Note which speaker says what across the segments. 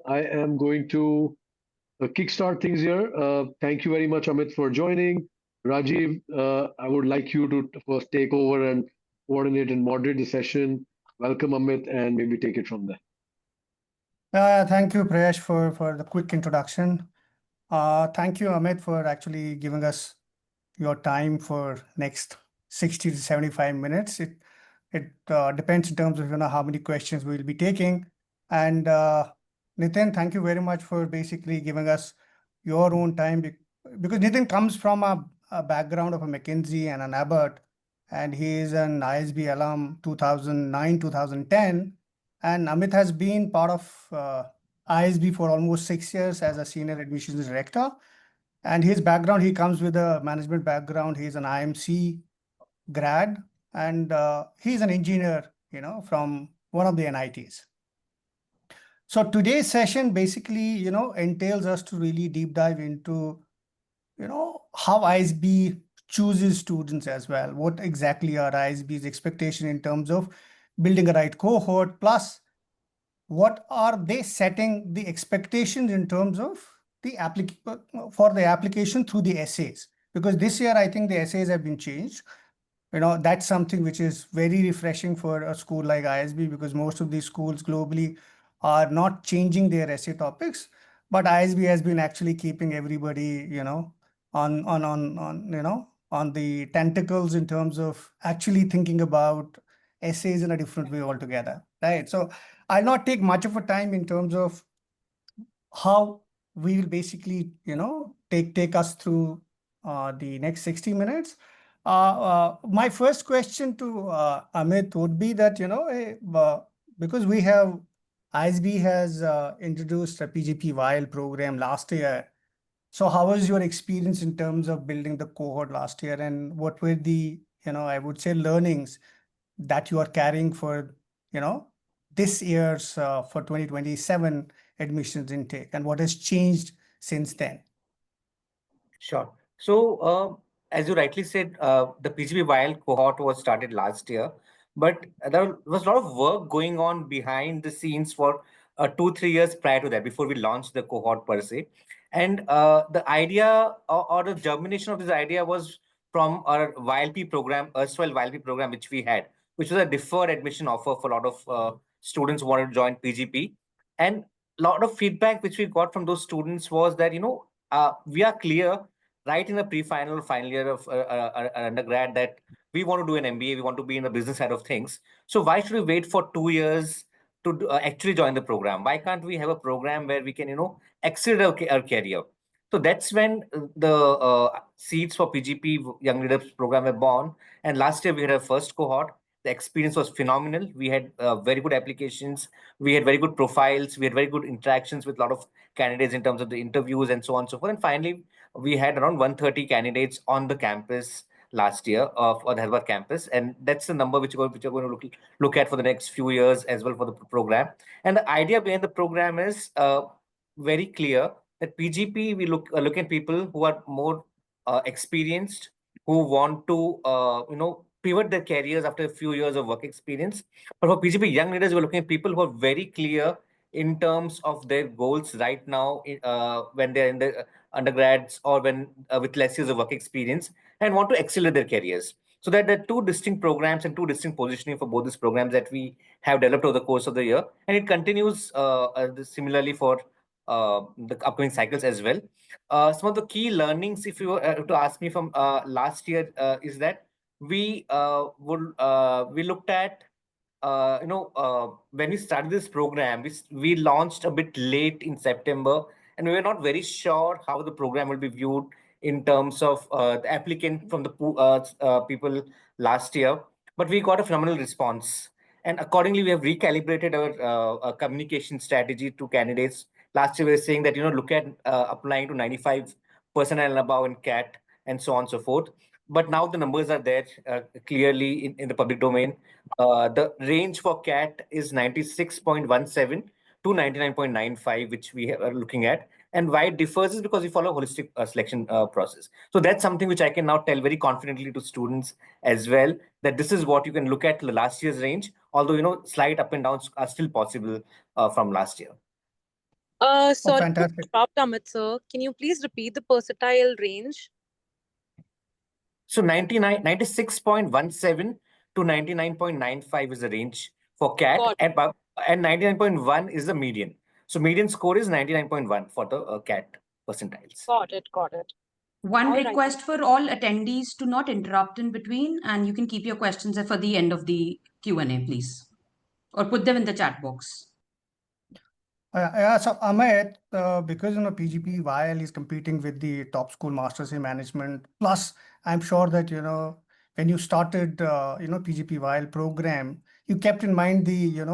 Speaker 1: I am going to kickstart things here. Thank you very much, Amit, for joining. Rajiv, I would like you to first take over and coordinate and moderate the session. Welcome, Amit, and maybe take it from there.
Speaker 2: Thank you, Prayesh, for the quick introduction. Thank you, Amit, for actually giving us your time for next 60 to 75 minutes. It depends in terms of how many questions we'll be taking. And Nitin, thank you very much for basically giving us your own time because Nitin comes from a background of a McKinsey and an Abbott, and he is an ISB alum 2009, 2010. And Amit has been part of ISB for almost 6 years as a senior admissions director. And his background, he comes with a management background. He's an IMC grad, and he's an engineer, from one of the NITs. So today's session basically, entails us to really deep dive into, how ISB chooses students as well. What exactly are ISB's expectation in terms of building a right cohort, plus what are they setting the expectations in terms of the application through the essays? Because this year, I think the essays have been changed. That's something which is very refreshing for a school like ISB, because most of these schools globally are not changing their essay topics, but ISB has been actually keeping everybody, on the tentacles in terms of actually thinking about essays in a different way altogether, right? So I'll not take much of a time in terms of how we will basically, take us through the next 60 minutes. My first question to Amit would be that, because ISB has introduced a PGP-YL program last year. So how was your experience in terms of building the cohort last year, and what were the, I would say, learnings that you are carrying for, this year's for 2027 admissions intake, and what has changed since then?
Speaker 3: Sure. So, as you rightly said, the PGP-YL cohort was started last year, but there was a lot of work going on behind the scenes for 2-3 years prior to that, before we launched the cohort per se. And the idea or the germination of this idea was from our YLP program, erstwhile YLP program, which we had, which was a deferred admission offer for a lot of students who wanted to join PGP. And a lot of feedback which we got from those students was that, we are clear right in the pre-final, final year of undergrad that we want to do an MBA, we want to be in the business side of things. So why should we wait for 2 years to actually join the program? Why can't we have a program where we can, accelerate our career? So that's when the seeds for PGP Young Leaders program were born. And last year we had our first cohort. The experience was phenomenal. We had very good applications. We had very good profiles. We had very good interactions with a lot of candidates in terms of the interviews and so on and so forth. And finally, we had around 130 candidates on the campus last year for the Hyderabad campus. And that's the number which you're going to look at for the next few years as well for the program. And the idea behind the program is very clear that PGP, we look at people who are more experienced, who want to, pivot their careers after a few years of work experience. But for PGP Young Leaders, we're looking at people who are very clear in terms of their goals right now when they're in the undergrads or when with less years of work experience and want to accelerate their careers. So that there are two distinct programs and two distinct positioning for both these programs that we have developed over the course of the year. And it continues similarly for the upcoming cycles as well. Some of the key learnings, if you were to ask me from last year, is that we looked at when we started this program, we launched a bit late in September, and we were not very sure how the program will be viewed in terms of the applicant from the people last year. But we got a phenomenal response, and accordingly, we have recalibrated our communication strategy to candidates. Last year, we were saying that look at applying to 95% and above in CAT and so on and so forth. But now the numbers are there clearly in the public domain. The range for CAT is 96.17 to 99.95, which we are looking at. And why it differs is because we follow a holistic selection process. So that's something which I can now tell very confidently to students as well, that this is what you can look at the last year's range, although, slight up and downs are still possible from last year.
Speaker 2: Oh,
Speaker 4: Sorry to
Speaker 2: fantastic.
Speaker 4: interrupt, Amit sir. Can you please repeat the percentile range?
Speaker 3: So 96.17 to 99.95 is the range for CAT,
Speaker 4: Got
Speaker 3: and 99.1 is the median. So median score is 99.1 for the CAT percentiles.
Speaker 4: got it.
Speaker 5: One
Speaker 4: All right.
Speaker 5: request for all attendees to not interrupt in between, and you can keep your questions for the end of the Q&A, please, or put them in the chat box.
Speaker 2: Yeah, so Amit, because PGP-YL is competing with the top school masters in management. Plus, I'm sure that when you started PGP-YL program, you kept in mind the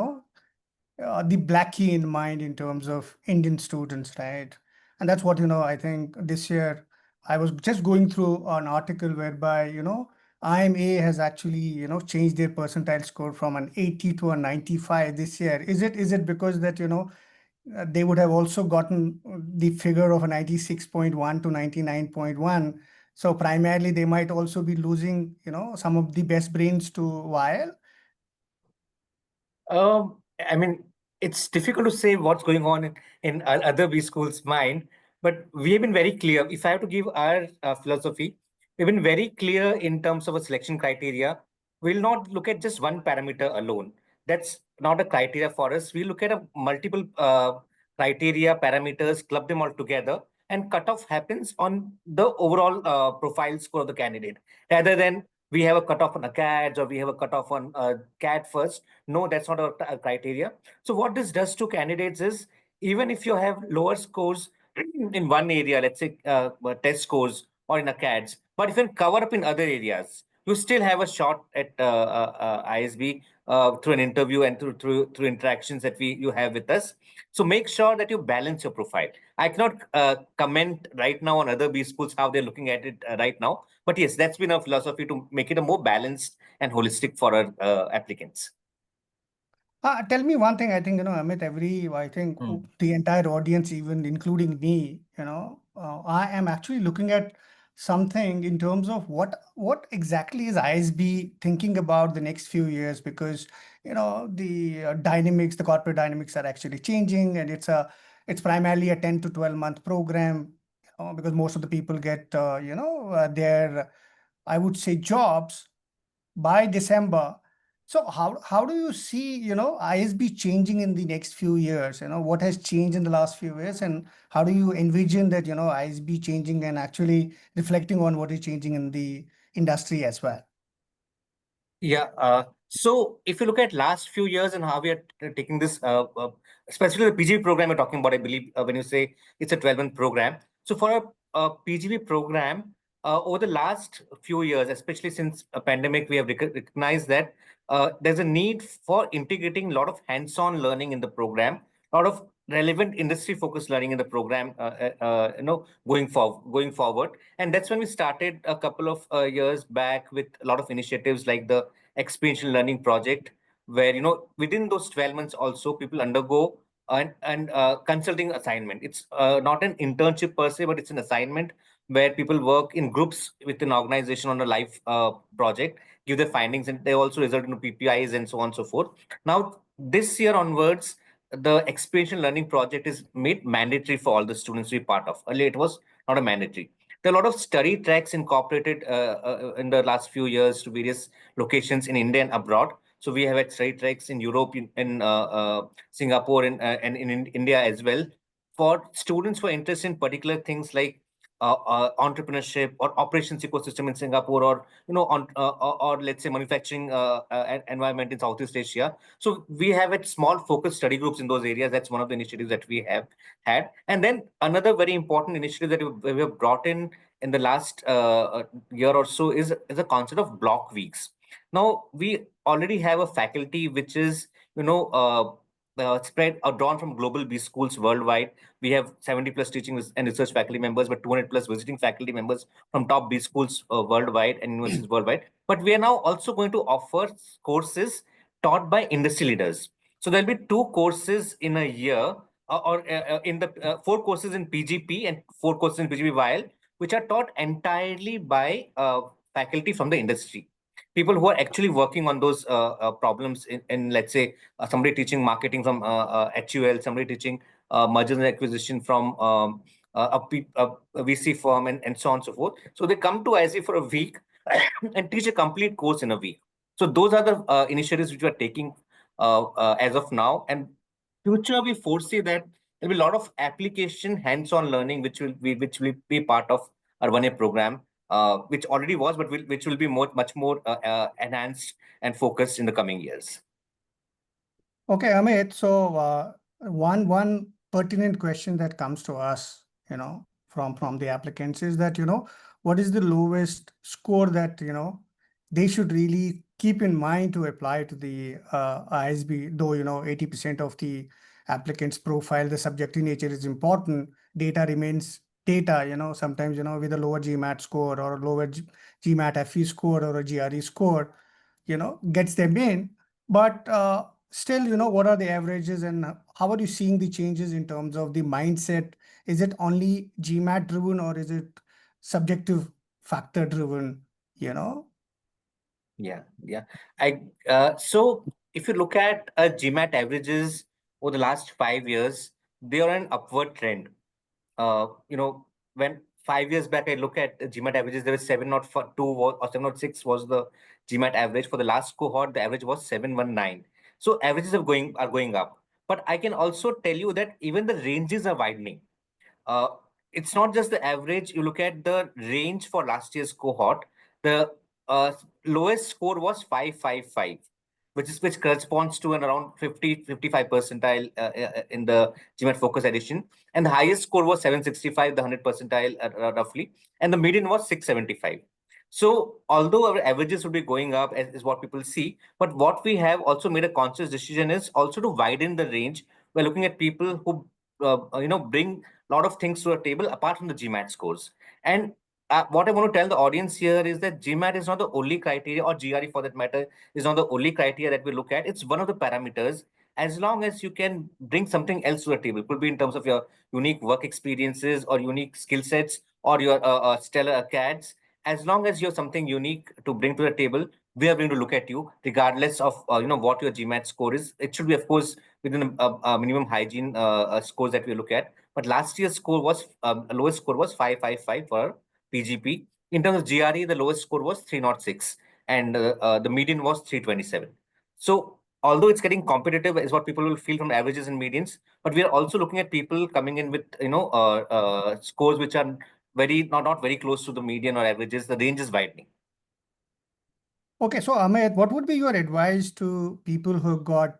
Speaker 2: Blackie in mind in terms of Indian students, right? And that's what I think this year I was just going through an article whereby IMA has actually changed their percentile score from an 80 to a 95 this year. Is it because that they would have also gotten the figure of a 96.1 to 99.1. So primarily they might also be losing, some of the best brains to YL.
Speaker 3: I mean, it's difficult to say what's going on in other B schools' mind, but we have been very clear. If I have to give our philosophy, we've been very clear in terms of a selection criteria. We'll not look at just one parameter alone. That's not a criteria for us. We look at a multiple criteria, parameters, club them all together, and cutoff happens on the overall profile score of the candidate, rather than we have a cutoff on a CADS or we have a cutoff on CAD first. No, that's not a criteria. So what this does to candidates is, even if you have lower scores in one area, let's say test scores or in a CADS, but if you can cover up in other areas, you still have a shot at ISB through an interview and through interactions that you have with us. So make sure that you balance your profile. I cannot comment right now on other B schools how they're looking at it right now, but yes, that's been our philosophy to make it a more balanced and holistic for our applicants.
Speaker 2: Tell me one thing. I think, Amit, I think the entire audience, even including me, I am actually looking at something in terms of what exactly is ISB thinking about the next few years, because, the dynamics, the corporate dynamics are actually changing, and it's primarily a 10 to 12 month program, because most of the people get, their, I would say, jobs by December. So how do you see, ISB changing in the next few years? What has changed in the last few years, and how do you envision that, ISB changing and actually reflecting on what is changing in the industry as well?
Speaker 3: Yeah. So if you look at last few years and how we are taking this, especially the PGP program you're talking about, I believe when you say it's a 12-month program. So for a PGP program, over the last few years, especially since a pandemic, we have recognized that there's a need for integrating a lot of hands-on learning in the program, a lot of relevant industry-focused learning in the program, going forward. And that's when we started a couple of years back with a lot of initiatives like the experiential learning project, where within those 12 months also people undergo an consulting assignment. It's not an internship per se, but it's an assignment where people work in groups with an organization on a live project, give their findings, and they also result into PPIs and so on and so forth. Now, this year onwards, the experiential learning project is made mandatory for all the students to be part of. Earlier, it was not a mandatory. There are a lot of study tracks incorporated in the last few years to various locations in India and abroad. So we have had study tracks in Europe, in Singapore, and in India as well, for students who are interested in particular things like entrepreneurship or operations ecosystem in Singapore, or or let's say manufacturing environment in Southeast Asia. So we have had small focused study groups in those areas. That's one of the initiatives that we have had. And then another very important initiative that we have brought in the last year or so is the concept of block weeks. Now we already have a faculty which is spread or drawn from global B schools worldwide. We have 70 plus teaching and research faculty members, but 200 plus visiting faculty members from top B schools worldwide and universities worldwide. But we are now also going to offer courses taught by industry leaders. So there'll be 2 courses in a year, or in the 4 courses in PGP and 4 courses in PGP-YL, which are taught entirely by faculty from the industry. People who are actually working on those problems in let's say, somebody teaching marketing from HUL, somebody teaching mergers and acquisition from a VC firm and so on and so forth. So they come to ISB for a week and teach a complete course in a week. So those are the initiatives which we are taking as of now. And future, we foresee that there'll be a lot of application hands-on learning which will be part of our 1 year program, which already was, but which will be much more enhanced and focused in the coming years.
Speaker 2: Okay, Amit. So one pertinent question that comes to us, from the applicants is that, what is the lowest score that, they should really keep in mind to apply to the ISB, though, 80% of the applicants' profile, the subjective nature is important. Data remains data, sometimes, with a lower GMAT score or a lower GMAT FE score or a GRE score, gets them in. But still, what are the averages and how are you seeing the changes in terms of the mindset? Is it only GMAT driven or is it subjective factor driven?
Speaker 3: Yeah. So if you look at GMAT averages over the last 5 years, they are an upward trend. When 5 years back I look at GMAT averages, there was 702 or 706 was the GMAT average. For the last cohort, the average was 719. So averages are going up. But I can also tell you that even the ranges are widening. It's not just the average. You look at the range for last year's cohort. The lowest score was 555, which corresponds to an around 55 percentile in the GMAT Focus edition, and the highest score was 765, the 100 percentile roughly, and the median was 675. So although our averages would be going up is what people see, but what we have also made a conscious decision is also to widen the range by looking at people who bring a lot of things to the table apart from the GMAT scores. And what I want to tell the audience here is that GMAT is not the only criteria, or GRE for that matter, is not the only criteria that we look at. It's one of the parameters. As long as you can bring something else to the table, it could be in terms of your unique work experiences or unique skill sets or your stellar CADs. As long as you have something unique to bring to the table, we are going to look at you regardless of what your GMAT score is. It should be, of course, within a minimum hygiene scores that we look at. But last year's score was lowest score was 555 for PGP. In terms of GRE, the lowest score was 306 and the median was 327. So although it's getting competitive is what people will feel from averages and medians, but we are also looking at people coming in with scores which are not very close to the median or averages. The range is widening.
Speaker 2: Okay, so Amit, what would be your advice to people who got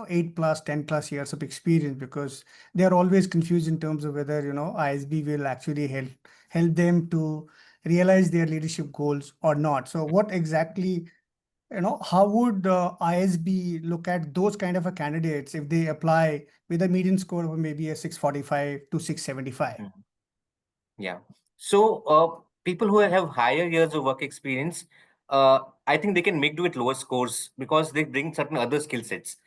Speaker 2: 8 plus 10 plus years of experience, because they are always confused in terms of whether ISB will actually help them to realize their leadership goals or not. So what exactly, how would ISB look at those kind of a candidates if they apply with a median score of maybe a 645 to 675?
Speaker 3: Yeah. So people who have higher years of work experience, I think they can make do with lower scores because they bring certain other skill sets.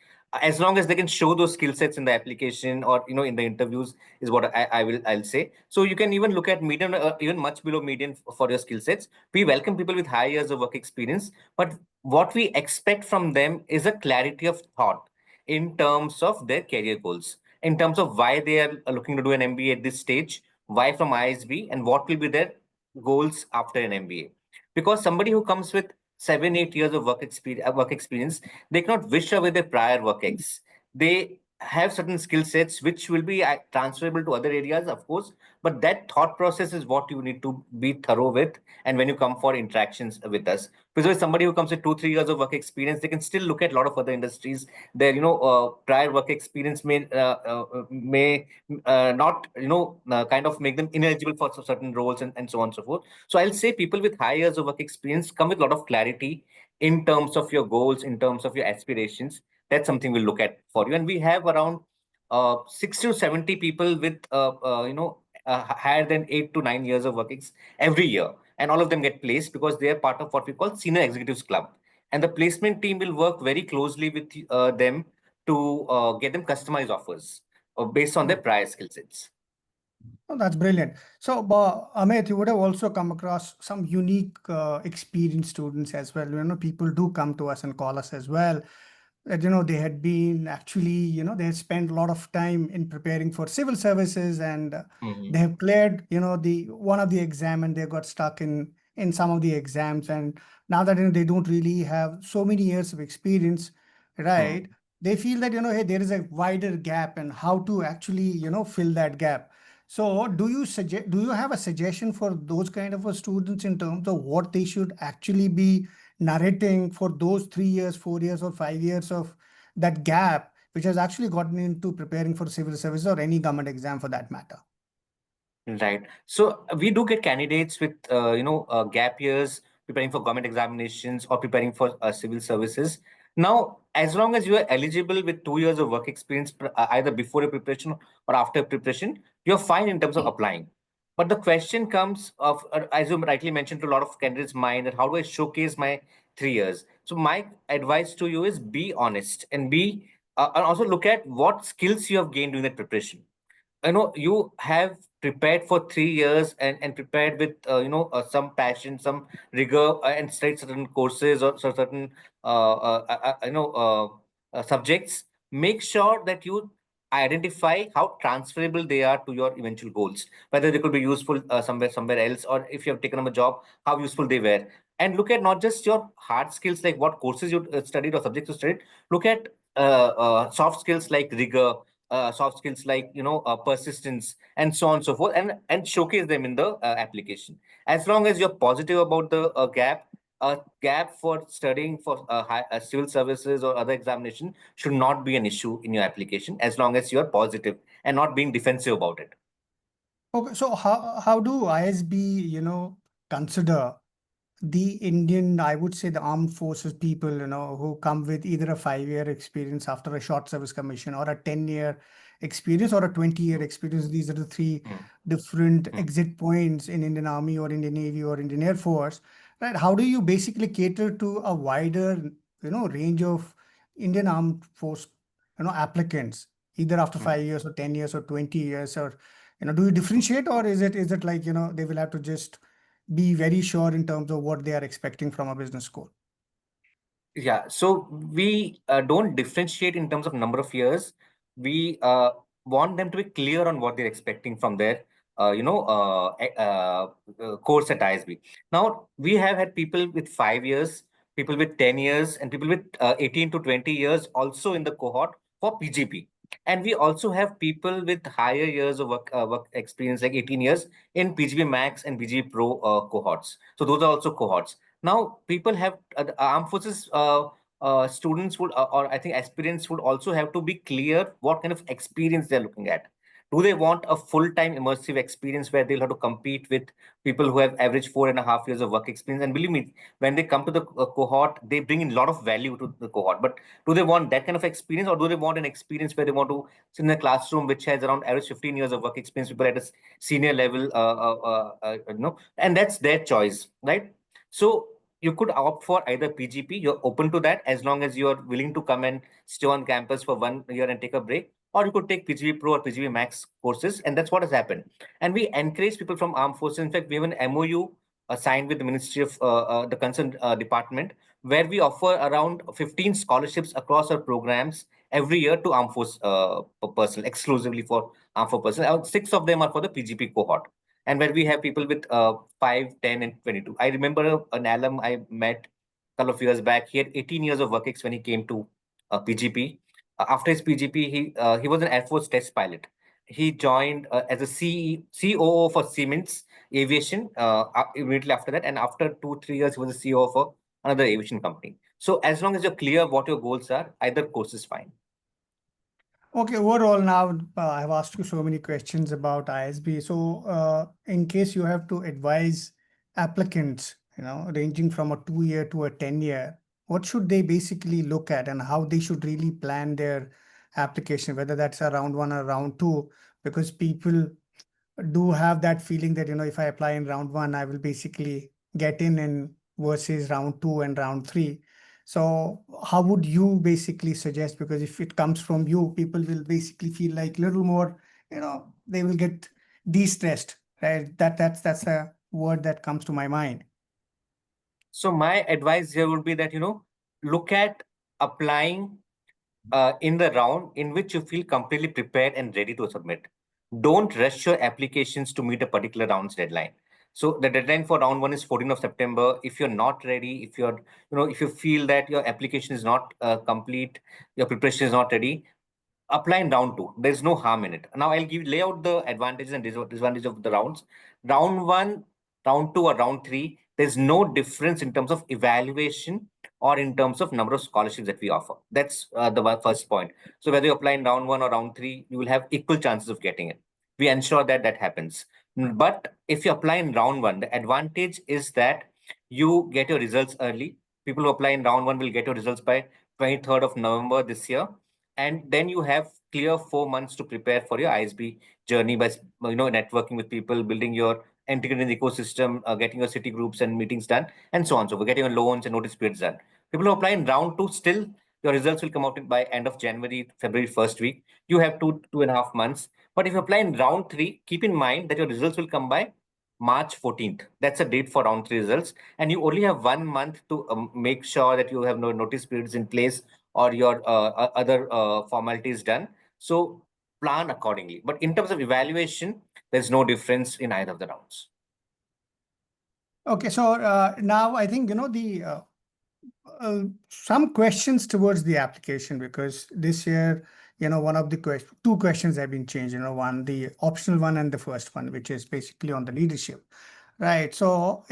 Speaker 3: As long as they can show those skill sets in the application or in the interviews is what I'll say. So you can even look at median, even much below median for your skill sets. We welcome people with high years of work experience, but what we expect from them is a clarity of thought in terms of their career goals, in terms of why they are looking to do an MBA at this stage, why from ISB, and what will be their goals after an MBA. Because somebody who comes with 7-8 years of work experience, they cannot wish away their prior work ex. They have certain skill sets which will be transferable to other areas, of course, but that thought process is what you need to be thorough with. And when you come for interactions with us, because somebody who comes with 2-3 years of work experience, they can still look at a lot of other industries. Their prior work experience may not kind of make them ineligible for certain roles and so on and so forth. So I'll say people with high years of work experience come with a lot of clarity in terms of your goals, in terms of your aspirations. That's something we'll look at for you. And we have around 60 to 70 people with higher than 8 to 9 years of work every year, and all of them get placed because they are part of what we call Senior Executives Club. And the placement team will work very closely with them to get them customized offers based on their prior skill sets.
Speaker 2: Oh, that's brilliant. So, Amit, you would have also come across some unique experienced students as well. People do come to us and call us as well. that, they had been actually, they had spent a lot of time in preparing for civil services, and they have cleared, the one of the exam, and they got stuck in some of the exams. And now that, they don't really have so many years of experience, right? They feel that, hey, there is a wider gap, and how to actually, fill that gap. So do you have a suggestion for those kind of students in terms of what they should actually be narrating for those 3 years, 4 years, or 5 years of that gap, which has actually gotten into preparing for civil service or any government exam for that matter?
Speaker 3: Right. So we do get candidates with gap years preparing for government examinations or preparing for civil services. Now, as long as you are eligible with 2 years of work experience, either before your preparation or after preparation, you're fine in terms of applying. But the question comes of, as you rightly mentioned, to a lot of candidates' mind, that how do I showcase my 3 years? So my advice to you is be honest and and also look at what skills you have gained during that preparation. You have prepared for 3 years and prepared with some passion, some rigor, and studied certain courses or certain subjects. Make sure that you identify how transferable they are to your eventual goals, whether they could be useful somewhere else, or if you have taken up a job, how useful they were. And look at not just your hard skills, like what courses you studied or subjects you studied. Look at soft skills like rigor, soft skills like persistence, and so on and so forth, and showcase them in the application. As long as you're positive about the gap for studying for civil services or other examination should not be an issue in your application, as long as you're positive and not being defensive about it.
Speaker 2: Okay, so how do ISB, consider the Indian, I would say the armed forces people, who come with either a 5-year experience after a short service commission, or a 10-year experience, or a 20-year experience? These are the three different exit points in Indian Army or Indian Navy or Indian Air Force, right? How do you basically cater to a wider, range of Indian armed force, applicants, either after 5 years or 10 years or 20 years? Or, do you differentiate, or is it like, they will have to just be very sure in terms of what they are expecting from a business school?
Speaker 3: Yeah, so we don't differentiate in terms of number of years. We want them to be clear on what they're expecting from their, course at ISB. Now, we have had people with 5 years, people with 10 years, and people with 18 to 20 years also in the cohort for PGP. And we also have people with higher years of work experience, like 18 years, in PGP Max and PGP Pro cohorts. So those are also cohorts. Now, people have armed forces students would, or I think aspirants would also have to be clear what kind of experience they're looking at. Do they want a full-time immersive experience where they'll have to compete with people who have average 4.5 years of work experience? And believe me, when they come to the cohort, they bring in a lot of value to the cohort. But do they want that kind of experience, or do they want an experience where they want to sit in a classroom which has around average 15 years of work experience, people at a senior level, and that's their choice, right? So you could opt for either PGP, you're open to that as long as you're willing to come and stay on campus for 1 year and take a break, or you could take PGP Pro or PGP Max courses, and that's what has happened. And we encourage people from armed forces. In fact, we have an MOU signed with the Ministry of the concerned department, where we offer around 15 scholarships across our programs every year to armed force personnel, exclusively for armed force personnel. 6 of them are for the PGP cohort, and where we have people with 5, 10, and 22. I remember an alum I met a couple of years back. He had 18 years of work experience when he came to PGP. After his PGP, he was an Air Force test pilot. He joined as a COO for Siemens Aviation immediately after that, and after 2-3 years, he was a CEO for another aviation company. So as long as you're clear what your goals are, either course is fine.
Speaker 2: Okay, overall now, I've asked you so many questions about ISB. So in case you have to advise applicants, ranging from a 2-year to a 10-year, what should they basically look at, and how they should really plan their application, whether that's a round 1 or round 2? Because people do have that feeling that, if I apply in round 1, I will basically get in versus round 2 and round 3. So how would you basically suggest? Because if it comes from you, people will basically feel like a little more, they will get de-stressed, right? That's a word that comes to my mind.
Speaker 3: So my advice here would be that, look at applying in the round in which you feel completely prepared and ready to submit. Don't rush your applications to meet a particular round's deadline. So the deadline for round one is 14th of September. If you're not ready, if you're, if you feel that your application is not complete, your preparation is not ready, apply in round two. There's no harm in it. Now I'll lay out the advantages and disadvantages of the rounds. Round one, round two, or round three, there's no difference in terms of evaluation or in terms of number of scholarships that we offer. That's the first point. So whether you apply in round one or round three, you will have equal chances of getting it. We ensure that that happens. But if you apply in round one, the advantage is that you get your results early. People who apply in round one will get your results by 23rd of November this year, and then you have clear 4 months to prepare for your ISB journey by networking with people, building your integrated ecosystem, getting your city groups and meetings done, and so on. So we're getting your loans and notice periods done. People who apply in round two, still your results will come out by end of January, February first week. You have 2.5 months. But if you apply in round three, keep in mind that your results will come by March 14th. That's a date for round three results. And you only have 1 month to make sure that you have no notice periods in place or your other formalities done. So plan accordingly. But in terms of evaluation, there's no difference in either of the rounds.
Speaker 2: Okay, so now I think, some questions towards the application, because this year, one of the two questions have been changed, one, the optional one and the first one, which is basically on the leadership, right? So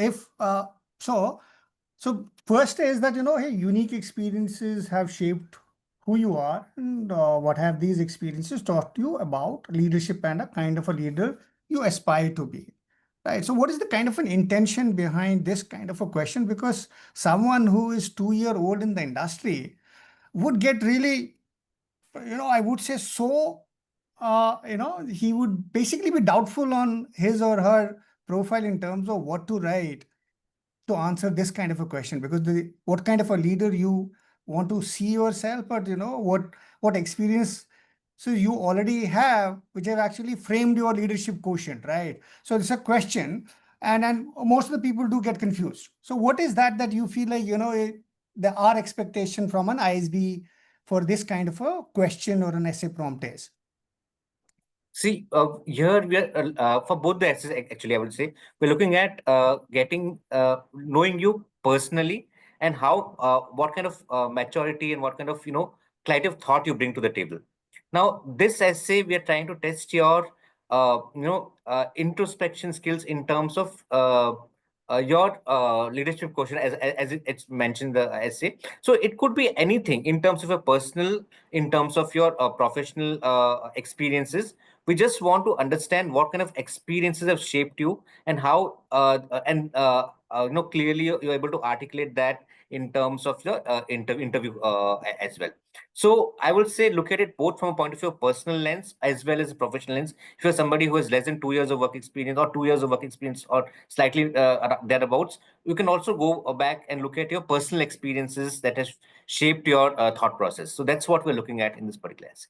Speaker 2: so first is that, hey, unique experiences have shaped who you are, and what have these experiences taught you about leadership and a kind of a leader you aspire to be, right? So what is the kind of an intention behind this kind of a question? Because someone who is 2-year-old in the industry would get really, I would say so, he would basically be doubtful on his or her profile in terms of what to write to answer this kind of a question, because what kind of a leader you want to see yourself, but what experience so you already have, which have actually framed your leadership quotient, right? So it's a question, and most of the people do get confused. So what is that you feel like, there are expectation from an ISB for this kind of a question or an essay prompt is?
Speaker 3: See, here we are for both the essays. Actually, I would say we're looking at getting knowing you personally and how what kind of maturity and what kind of clarity of thought you bring to the table. Now, this essay we are trying to test your introspection skills in terms of your leadership quotient, as it's mentioned in the essay. So it could be anything in terms of your personal, in terms of your professional experiences. We just want to understand what kind of experiences have shaped you and how clearly you're able to articulate that in terms of your interview as well. So I will say look at it both from a point of view of personal lens as well as a professional lens. If you're somebody who has less than 2 years of work experience or 2 years of work experience or slightly thereabouts, you can also go back and look at your personal experiences that has shaped your thought process. So that's what we're looking at in this particular essay.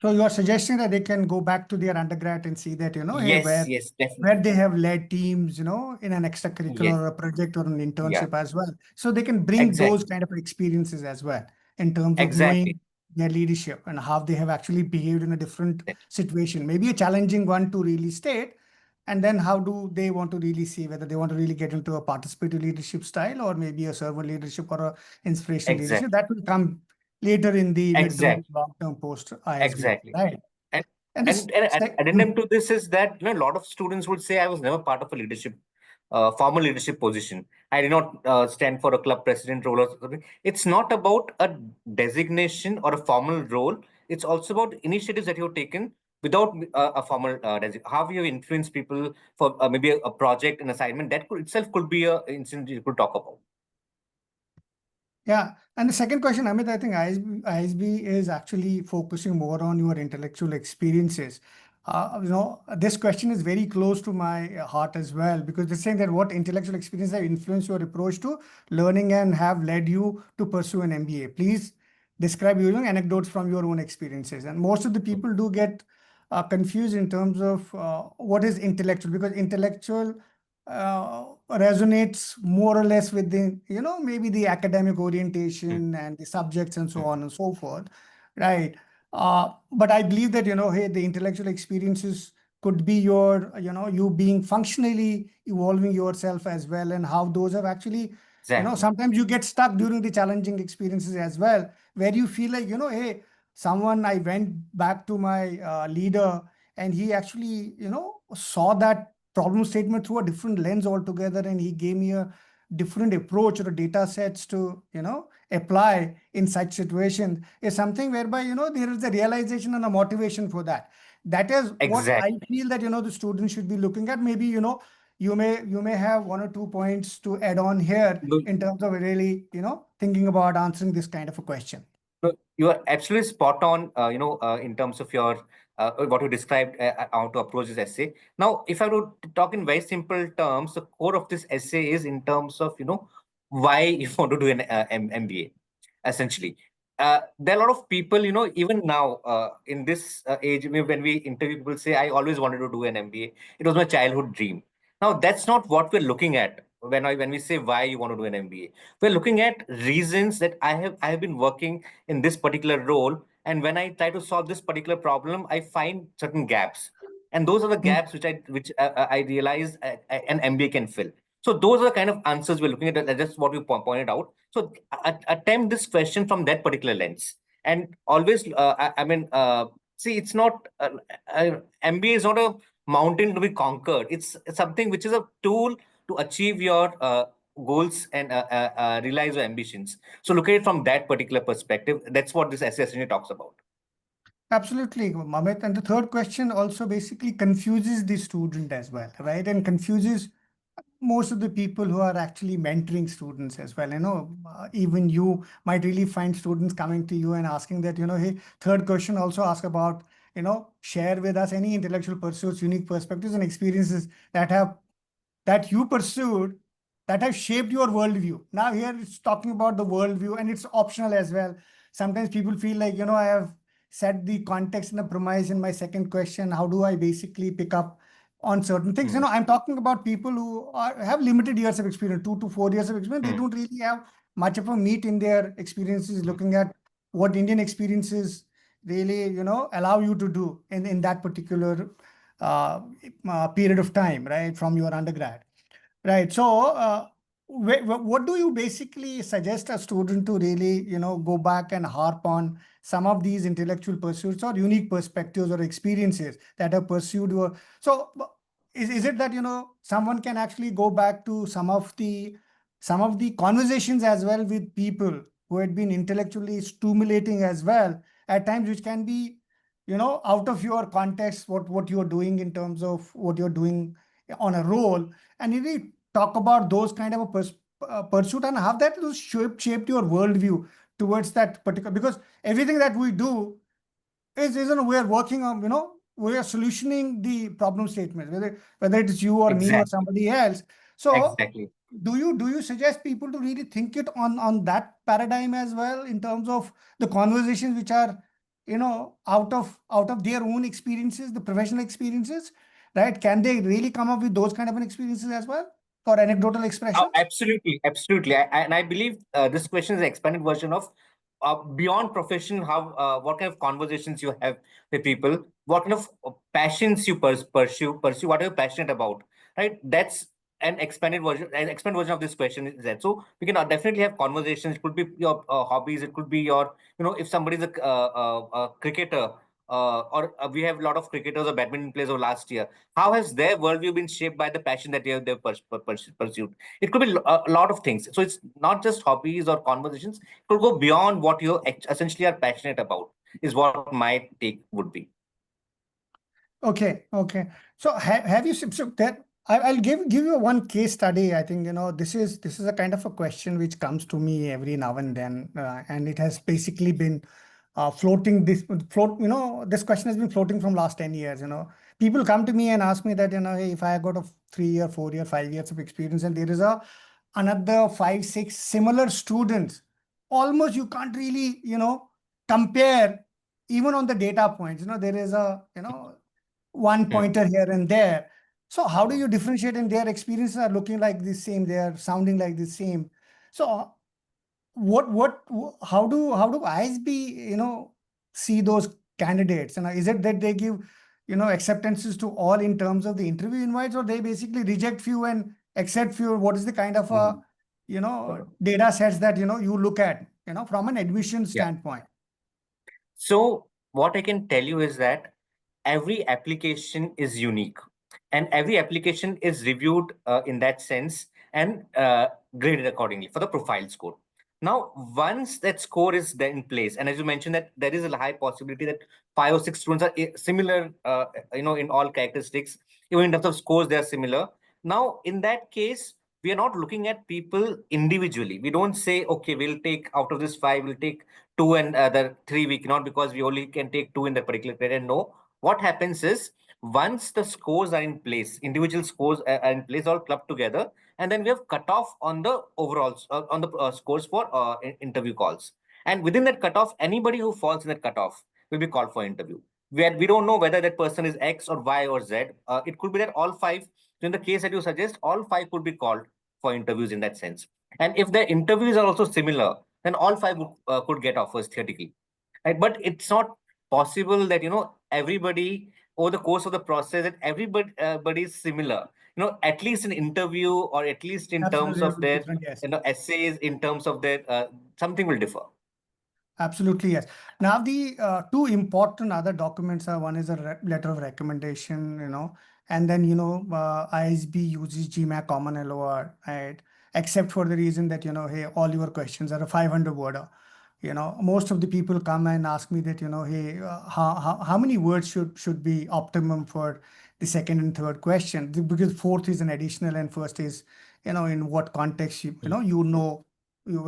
Speaker 2: So you are suggesting that they can go back to their undergrad and see that,
Speaker 3: Yes, yes, definitely.
Speaker 2: where they have led teams, in an extracurricular
Speaker 3: Yes.
Speaker 2: or a project or an internship
Speaker 3: Yeah.
Speaker 2: as well. So they can bring
Speaker 3: Exactly.
Speaker 2: those kind of experiences as well in terms of
Speaker 3: Exactly.
Speaker 2: knowing their leadership and how they have actually behaved in a different
Speaker 3: Yeah.
Speaker 2: situation, maybe a challenging one to really state. And then how do they want to really see whether they want to really get into a participative leadership style or maybe a servant leadership or a inspirational leadership?
Speaker 3: Exactly.
Speaker 2: That will come later in the midterm,
Speaker 3: Exactly.
Speaker 2: long-term post ISB,
Speaker 3: Exactly.
Speaker 2: right?
Speaker 3: And
Speaker 2: And this,
Speaker 3: addendum to this is that a lot of students would say I was never part of a leadership, formal leadership position. I did not stand for a club president role or something. It's not about a designation or a formal role. It's also about initiatives that you've taken without a formal how you influence people for maybe a project, an assignment. That itself could be a incident you could talk about.
Speaker 2: yeah. And the second question, Amit, I think ISB is actually focusing more on your intellectual experiences. This question is very close to my heart as well, because they're saying that what intellectual experience have influenced your approach to learning and have led you to pursue an MBA. Please describe using anecdotes from your own experiences. And most of the people do get confused in terms of what is intellectual, because intellectual resonates more or less with the, maybe the academic orientation and the subjects and so on and so forth. Right. But I believe that, hey, the intellectual experiences could be your, you being functionally evolving yourself as well, and how those have actually,
Speaker 3: Exactly.
Speaker 2: sometimes you get stuck during the challenging experiences as well, where you feel like, hey, I went back to my leader, and he actually, saw that problem statement through a different lens altogether, and he gave me a different approach or data sets to, apply in such situations, is something whereby, there is a realization and a motivation for that. That is what I
Speaker 3: Exactly.
Speaker 2: feel that, the students should be looking at. Maybe, you may have 1 or 2 points to add on here
Speaker 3: No,
Speaker 2: in terms of really, thinking about answering this kind of a question.
Speaker 3: no, you are absolutely spot on, in terms of your what you described, how to approach this essay. Now, if I were to talk in very simple terms, the core of this essay is in terms of, why you want to do an MBA, essentially. There are a lot of people, even now in this age, when we interview people, say, I always wanted to do an MBA. It was my childhood dream. Now, that's not what we're looking at when we say why you want to do an MBA. We're looking at reasons that I have been working in this particular role, and when I try to solve this particular problem, I find certain gaps, and those are the
Speaker 2: Hmm.
Speaker 3: gaps which I realize an MBA can fill. So those are the kind of answers we're looking at. That's what we pointed out. So attempt this question from that particular lens, and always, see, it's not MBA is not a mountain to be conquered. It's something which is a tool to achieve your goals and realize your ambitions. So look at it from that particular perspective. That's what this essay essentially talks about.
Speaker 2: Absolutely, Amit. And the third question also basically confuses the student as well, right? And confuses most of the people who are actually mentoring students as well. Even you might really find students coming to you and asking that, hey, third question also ask about, share with us any intellectual pursuits, unique perspectives and experiences that you pursued that have shaped your worldview. Now here it's talking about the worldview, and it's optional as well. Sometimes people feel like, I have set the context and the premise in my second question. How do I basically pick up on certain things?
Speaker 3: Mm.
Speaker 2: I'm talking about people who have limited years of experience, 2 to 4 years of experience. They
Speaker 3: Mm.
Speaker 2: don't really have much of a meat in their experiences, looking at what Indian experiences really, allow you to do in that particular period of time, right, from your undergrad. Right. So, what do you basically suggest a student to really, go back and harp on some of these intellectual pursuits or unique perspectives or experiences that have pursued your? So, is it that, someone can actually go back to some of the conversations as well with people who had been intellectually stimulating as well at times, which can be, out of your context, what you're doing in terms of what you're doing on a role, and you really talk about those kind of a pursuit and how that was shaped your worldview towards that particular, because everything that we do is we're working on, we are solutioning the problem statement, whether it is you or me or
Speaker 3: Exactly.
Speaker 2: somebody else. So
Speaker 3: Exactly.
Speaker 2: do you suggest people to really think it on that paradigm as well, in terms of the conversations which are, out of their own experiences, the professional experiences, right? Can they really come up with those kind of an experiences as well, or anecdotal
Speaker 3: Oh,
Speaker 2: expressions?
Speaker 3: absolutely, absolutely. And I believe this question is an expanded version of beyond profession. How what kind of conversations you have with people, what kind of passions you pursue, what are you passionate about, right? That's an expanded version of this question is that. So we can definitely have conversations. It could be your hobbies. It could be your, if somebody's a cricketer. Or we have a lot of cricketers or badminton players over last year. How has their worldview been shaped by the passion that they've pursued? It could be a lot of things. So it's not just hobbies or conversations. It could go beyond what you essentially are passionate about, is what my take would be.
Speaker 2: Okay, okay. So have you so that I'll give you one case study. I think, this is a kind of a question which comes to me every now and then, and it has basically been floating this question has been floating from last 10 years. People come to me and ask me that, hey, if I got a 3 year, 4 year, 5 years of experience, and there is another 5, 6 similar students, almost you can't really, compare even on the data points. There is a, one
Speaker 3: Hmm.
Speaker 2: pointer here and there. So how do you differentiate? And their experiences are looking like the same, they are sounding like the same. So how do ISB, see those candidates? And is it that they give, acceptances to all in terms of the interview invites, or they basically reject few and accept few? What is the kind of data sets that you look at, from an admission standpoint?
Speaker 3: So what I can tell you is that every application is unique, and every application is reviewed in that sense and graded accordingly for the profile score. Now, once that score is then in place, and as you mentioned that there is a high possibility that 5 or 6 students are similar, in all characteristics, even in terms of scores, they are similar. Now, in that case, we are not looking at people individually. We don't say, okay, we'll take out of this 5, we'll take 2 and the 3 we cannot because we only can take 2 in the particular period. No, what happens is once the scores are in place, individual scores are in place, all clubbed together, and then we have cutoff on the overall on the scores for interview calls. And within that cutoff, anybody who falls in that cutoff will be called for interview. We don't know whether that person is X or Y or Z. It could be that all 5. So in the case that you suggest, all 5 could be called for interviews in that sense. And if the interviews are also similar, then all 5 could get offers theoretically. Right? But it's not possible that everybody over the course of the process that everybody is similar. At least in interview or at least in terms of their
Speaker 2: yes.
Speaker 3: essays, in terms of their something will differ.
Speaker 2: Absolutely, yes. Now, the two important other documents are, one is a letter of recommendation, and then, ISB uses GMAT common LOR, right? Except for the reason that, hey, all your questions are a 500 worder. Most of the people come and ask me that, hey, how many words should be optimum for the second and third question? Because fourth is an additional and first is, in what context you're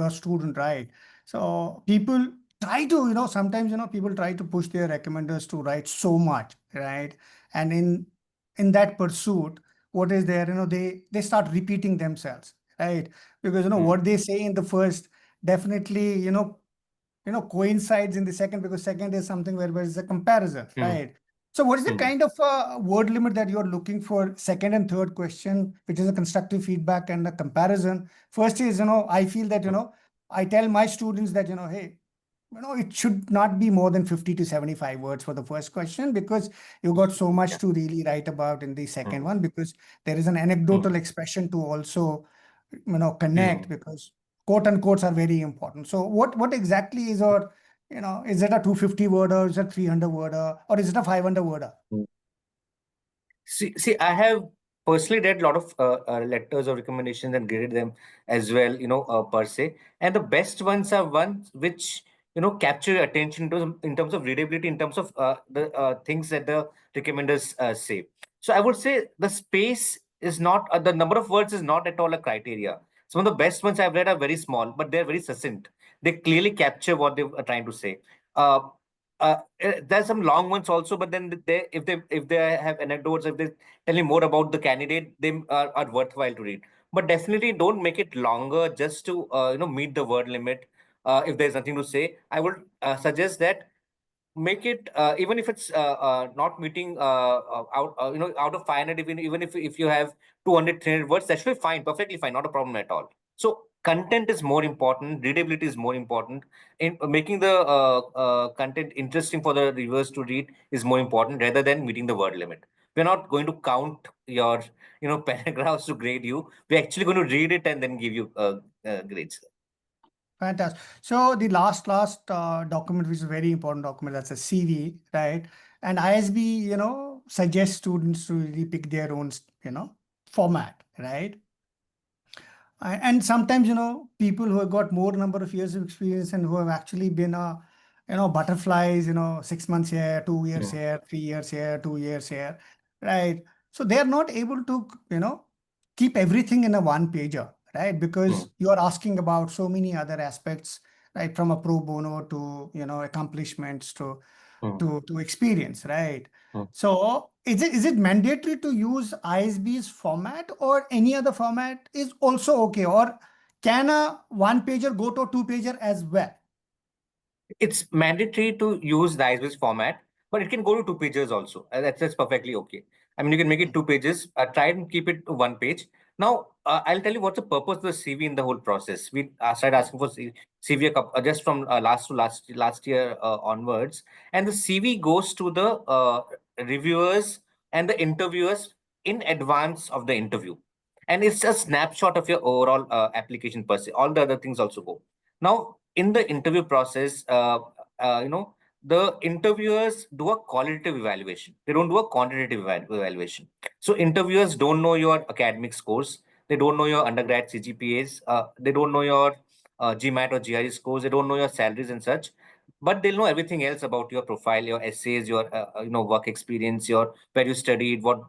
Speaker 2: a student, right? So people try to, sometimes, people try to push their recommenders to write so much, right? And in that pursuit, what is there, they start repeating themselves, right? Because, what they say in the first definitely, coincides in the second, because second is something where it's a comparison, right? So what is the kind of word limit that you're looking for second and third question, which is a constructive feedback and a comparison? First is, I feel that, I tell my students that, hey, it should not be more than 50 to 75 words for the first question, because you got so much to really write about in the second one, because there is an anecdotal expression to also, connect, because quote unquotes are very important. So what exactly is, or, is it a 250 word, or is it 300 word, or is it a 500 word?
Speaker 3: See, I have personally read a lot of letters of recommendations and graded them as well, per se. And the best ones are ones which, capture your attention in terms of readability, in terms of the things that the recommenders say. So I would say the space is not, the number of words is not at all a criteria. Some of the best ones I've read are very small, but they're very succinct. They clearly capture what they are trying to say. There's some long ones also, but then if they have anecdotes, if they tell you more about the candidate, they are worthwhile to read. But definitely don't make it longer just to meet the word limit. If there's nothing to say, I would suggest that make it even if it's not meeting out of 500, even if you have 200, 300 words, that should be fine, perfectly fine, not a problem at all. So content is more important, readability is more important. In making the content interesting for the reviewers to read is more important rather than meeting the word limit. We're not going to count your paragraphs to grade you. We're actually going to read it and then give you grades.
Speaker 2: Fantastic. So the last document, which is a very important document, that's a CV, right? And ISB, suggests students to really pick their own, format, right? And sometimes, people who have got more number of years of experience and who have actually been, butterflies, 6 months here, 2 years here, 3 years here, 2 years here, right? So they are not able to, keep everything in a one pager, right? Because you are asking about so many other aspects, right? From a pro bono to, accomplishments to experience, right? So is it mandatory to use ISB's format, or any other format is also okay? Or can a one pager go to a 2 pager as well?
Speaker 3: It's mandatory to use the ISB's format, but it can go to 2 pages also. That's perfectly okay. I mean, you can make it 2 pages, try and keep it to 1 page. Now, I'll tell you what's the purpose of the CV in the whole process. We started asking for CV just from last year onwards, and the CV goes to the reviewers and the interviewers in advance of the interview, and it's a snapshot of your overall application per se. All the other things also go. Now, in the interview process, the interviewers do a qualitative evaluation. They don't do a quantitative evaluation. So interviewers don't know your academic scores. They don't know your undergrad CGPAs. They don't know your GMAT or GRE scores. They don't know your salaries and such. But they'll know everything else about your profile, your essays, your work experience, your where you studied, what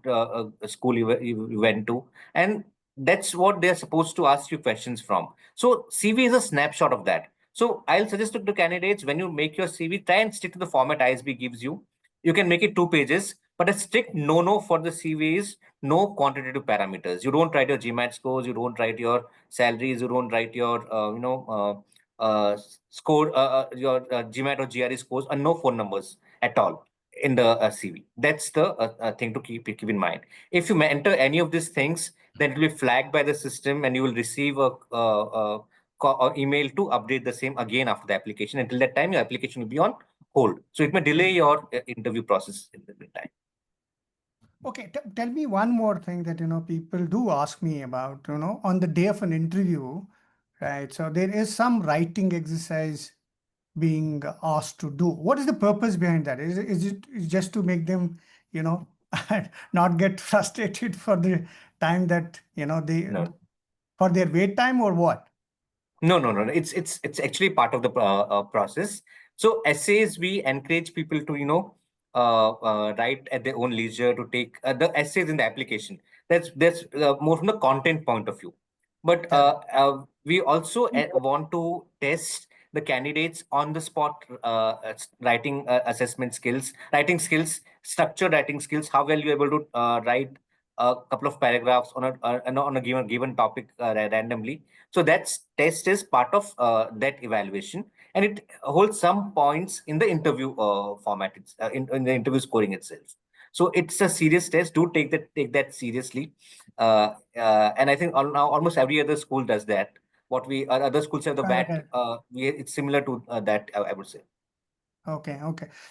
Speaker 3: school you went to, and that's what they're supposed to ask you questions from. So CV is a snapshot of that. So I'll suggest to candidates, when you make your CV, try and stick to the format ISB gives you. You can make it 2 pages, but a strict no for the CV is no quantitative parameters. You don't write your GMAT scores, you don't write your salaries, you don't write your score, your GMAT or GRE scores, and no phone numbers at all in the CV. That's the thing to keep in mind. If you enter any of these things, then it will be flagged by the system, and you will receive a email to update the same again after the application. Until that time, your application will be on hold. So it may delay your interview process in the meantime.
Speaker 2: Okay, tell me one more thing that, people do ask me about, on the day of an interview, right? So there is some writing exercise being asked to do. What is the purpose behind that? Is it just to make them, not get frustrated for the time that,
Speaker 3: No.
Speaker 2: for their wait time, or what?
Speaker 3: No. It's actually part of the process. So essays, we encourage people to write at their own leisure, to take the essays in the application. That's more from the content point of view. But we also want to test the candidates on the spot writing assessment skills, structured writing skills. How well you're able to write a couple of paragraphs on a given topic randomly. So that test is part of that evaluation, and it holds some points in the interview format, in the interview scoring itself. So it's a serious test. Do take that seriously, and I think now almost every other school does that. What we other schools have the VAT. It's similar to that, I would say.
Speaker 2: Okay.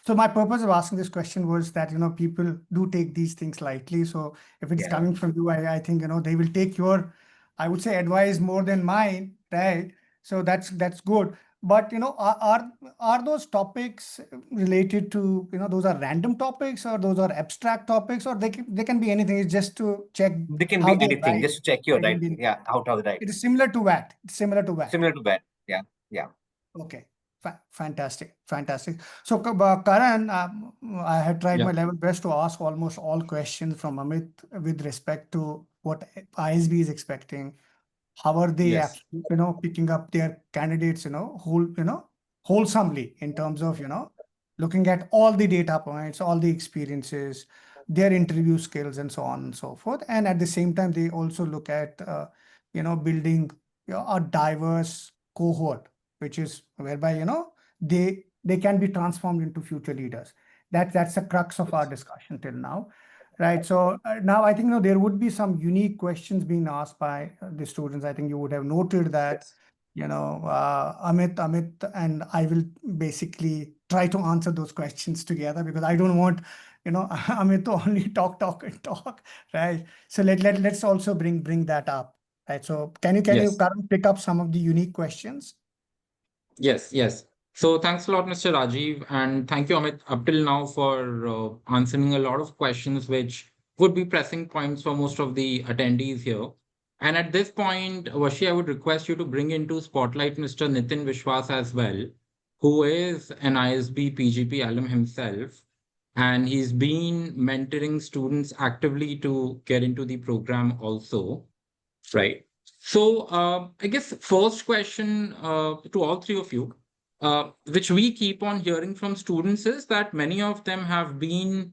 Speaker 2: So my purpose of asking this question was that, people do take these things lightly. So if it's coming from you, I think, they will take your, I would say, advice more than mine, right? So that's good. But, are those topics related to, those are random topics, or those are abstract topics, or they can be anything? It's just to check
Speaker 3: They can
Speaker 2: how
Speaker 3: be
Speaker 2: they
Speaker 3: anything,
Speaker 2: write.
Speaker 3: just to check your
Speaker 2: They can
Speaker 3: writing.
Speaker 2: be-
Speaker 3: Yeah, how to write.
Speaker 2: It is similar to VAT.
Speaker 3: Similar to that. Yeah.
Speaker 2: Okay. Fantastic. So, Karan, I had tried
Speaker 6: Yeah.
Speaker 2: my level best to ask almost all questions from Amit with respect to what ISB is expecting. How are they
Speaker 6: Yes.
Speaker 2: actually, picking up their candidates, wholesomely in terms of, looking at all the data points, all the experiences, their interview skills, and so on and so forth. And at the same time, they also look at, building a diverse cohort, which is whereby, they can be transformed into future leaders. That's the crux of our discussion till now. Right. So now I think, there would be some unique questions being asked by the students. I think you would have noted that, Amit and I will basically try to answer those questions together, because I don't want, Amit to only talk, right? So let's also bring that up, right? So can you
Speaker 6: Yes.
Speaker 2: Karan, pick up some of the unique questions?
Speaker 6: Yes. So thanks a lot, Mr. Rajiv, and thank you, Amit, up till now for answering a lot of questions which would be pressing points for most of the attendees here. And at this point, Vashi, I would request you to bring into spotlight Mr. Nitin Vishwas as well, who is an ISB PGP alum himself, and he's been mentoring students actively to get into the program also, right? So I guess first question to all three of you, which we keep on hearing from students, is that many of them have been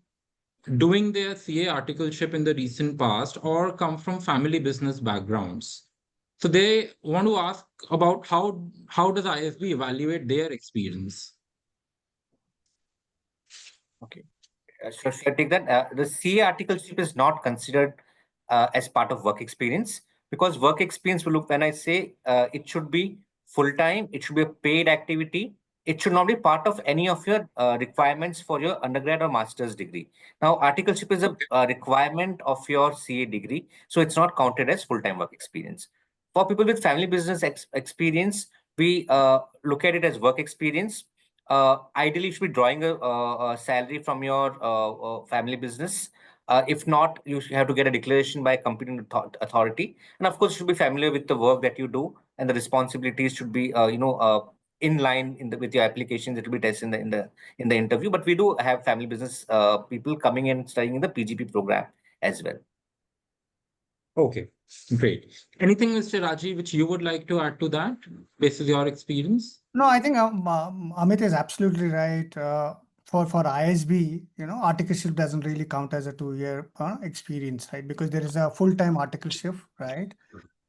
Speaker 6: doing their CA articleship in the recent past or come from family business backgrounds. So they want to ask about how does ISB evaluate their experience?
Speaker 3: Okay. Should I take that? The CA articleship is not considered as part of work experience. because work experience will look, when I say it should be full-time, it should be a paid activity. It should not be part of any of your requirements for your undergrad or master's degree. Now, articleship is a requirement of your CA degree, so it's not counted as full-time work experience. For people with family business experience, we look at it as work experience. Ideally, you should be drawing a salary from your family business. If not, you have to get a declaration by a competent authority. And of course, you should be familiar with the work that you do, and the responsibilities should be, in line with your applications. It will be tested in the interview. But we do have family business people coming in studying in the PGP program as well.
Speaker 6: Okay, great. Anything, Mr. Rajiv, which you would like to add to that, based on your experience?
Speaker 2: No, I think Amit is absolutely right. For ISB, articleship doesn't really count as a 2-year experience, right? Because there is a full-time articleship, right?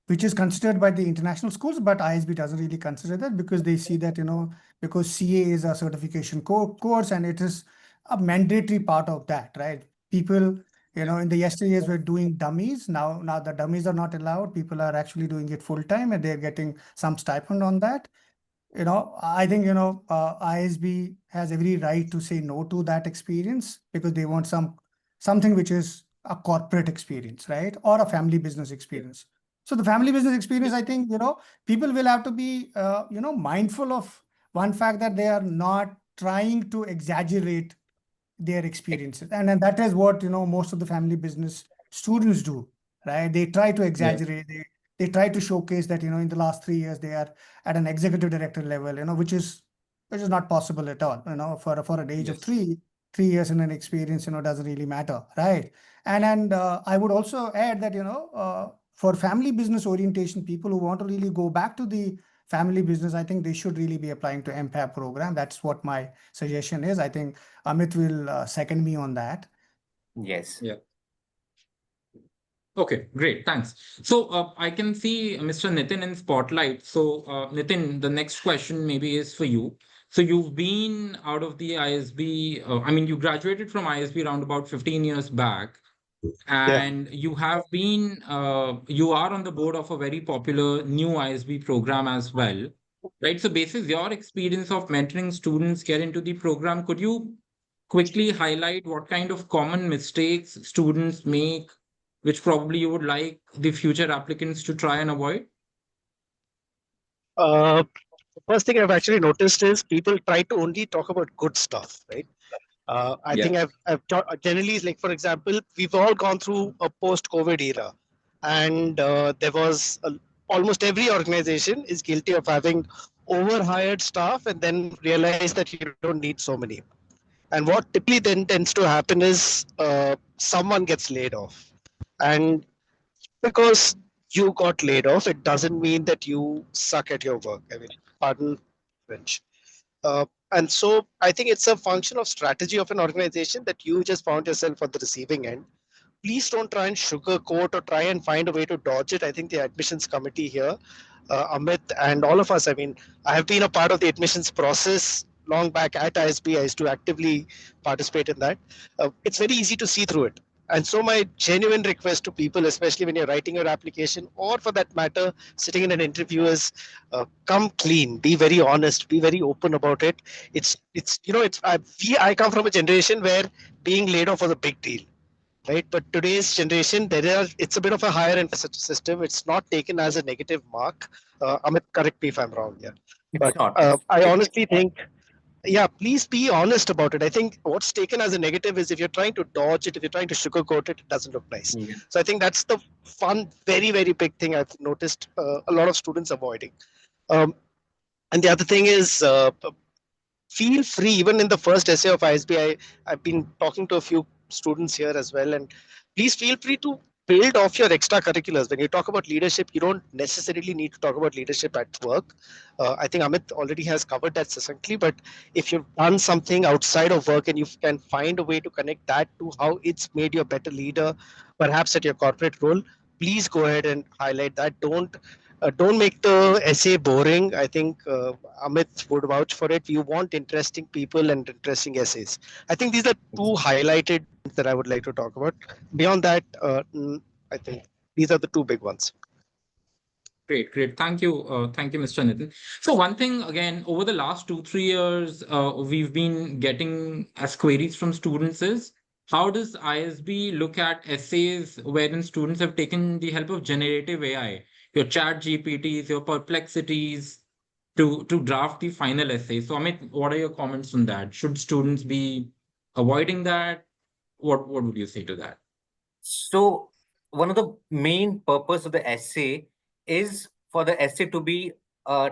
Speaker 2: Which is considered by the international schools, but ISB doesn't really consider that because they see that, because CA is a certification course and it is a mandatory part of that, right? People, in the yesteryears were doing dummies. Now the dummies are not allowed. People are actually doing it full time and they're getting some stipend on that. I think, ISB has every right to say no to that experience because they want something which is a corporate experience, right? Or a family business experience. So the family business experience, I think, people will have to be, mindful of one fact that they are not trying to exaggerate their experiences. And that is what, most of the family business students do, right? They try to exaggerate, they try to showcase that, in the last 3 years, they are at an executive director level, which is not possible at all, for an age of 3 years in an experience, doesn't really matter, right? And I would also add that, for family business orientation, people who want to really go back to the family business, I think they should really be applying to MPAP program. That's what my suggestion is. I think Amit will second me on that.
Speaker 3: Yes.
Speaker 6: Yeah. Okay, great. Thanks. So I can see Mr. Nitin in spotlight. So Nitin, the next question maybe is for you. So you've been out of the ISB, you graduated from ISB around about 15 years back. And you have been, you are on the board of a very popular new ISB program as well, right? So basis your experience of mentoring students get into the program, could you quickly highlight what kind of common mistakes students make, which probably you would like the future applicants to try and avoid?
Speaker 7: The first thing I've actually noticed is people try to only talk about good stuff, right? I think I've generally, like, for example, we've all gone through a post-COVID era, and there was almost every organization is guilty of having overhired staff and then realize that you don't need so many. And what typically then tends to happen is someone gets laid off, and because you got laid off, it doesn't mean that you suck at your work. I mean, pardon French. And so I think it's a function of strategy of an organization that you just found yourself on the receiving end. Please don't try and sugarcoat or try and find a way to dodge it. I think the admissions committee here, Amit and all of us, I mean, I have been a part of the admissions process long back at ISB. I used to actively participate in that. It's very easy to see through it. And so my genuine request to people, especially when you're writing your application or for that matter, sitting in an interview is come clean, be very honest, be very open about it. I come from a generation where being laid off was a big deal, right? But today's generation, it's a bit of a higher emphasis system. It's not taken as a negative mark. Amit, correct me if I'm wrong here. But I honestly think, yeah, please be honest about it. I think what's taken as a negative is if you're trying to dodge it, if you're trying to sugarcoat it, it doesn't look nice. So I think that's the very, very big thing I've noticed a lot of students avoiding. And the other thing is, feel free, even in the first essay of ISB, I've been talking to a few students here as well, and please feel free to build off your extracurriculars. When you talk about leadership, you don't necessarily need to talk about leadership at work. I think Amit already has covered that succinctly, but if you've done something outside of work and you can find a way to connect that to how it's made you a better leader, perhaps at your corporate role, please go ahead and highlight that. Don't make the essay boring. I think Amit would vouch for it. You want interesting people and interesting essays. I think these are two highlighted that I would like to talk about. Beyond that, I think these are the two big ones.
Speaker 6: Great, great. Thank you, Mr. Nitin. So one thing again, over the last 2, 3 years, we've been getting as queries from students is how does ISB look at essays wherein students have taken the help of generative AI, your chat GPTs, your perplexities to draft the final essay. So Amit, what are your comments on that? Should students be avoiding that? What would you say to that?
Speaker 3: So one of the main purpose of the essay is for the essay to be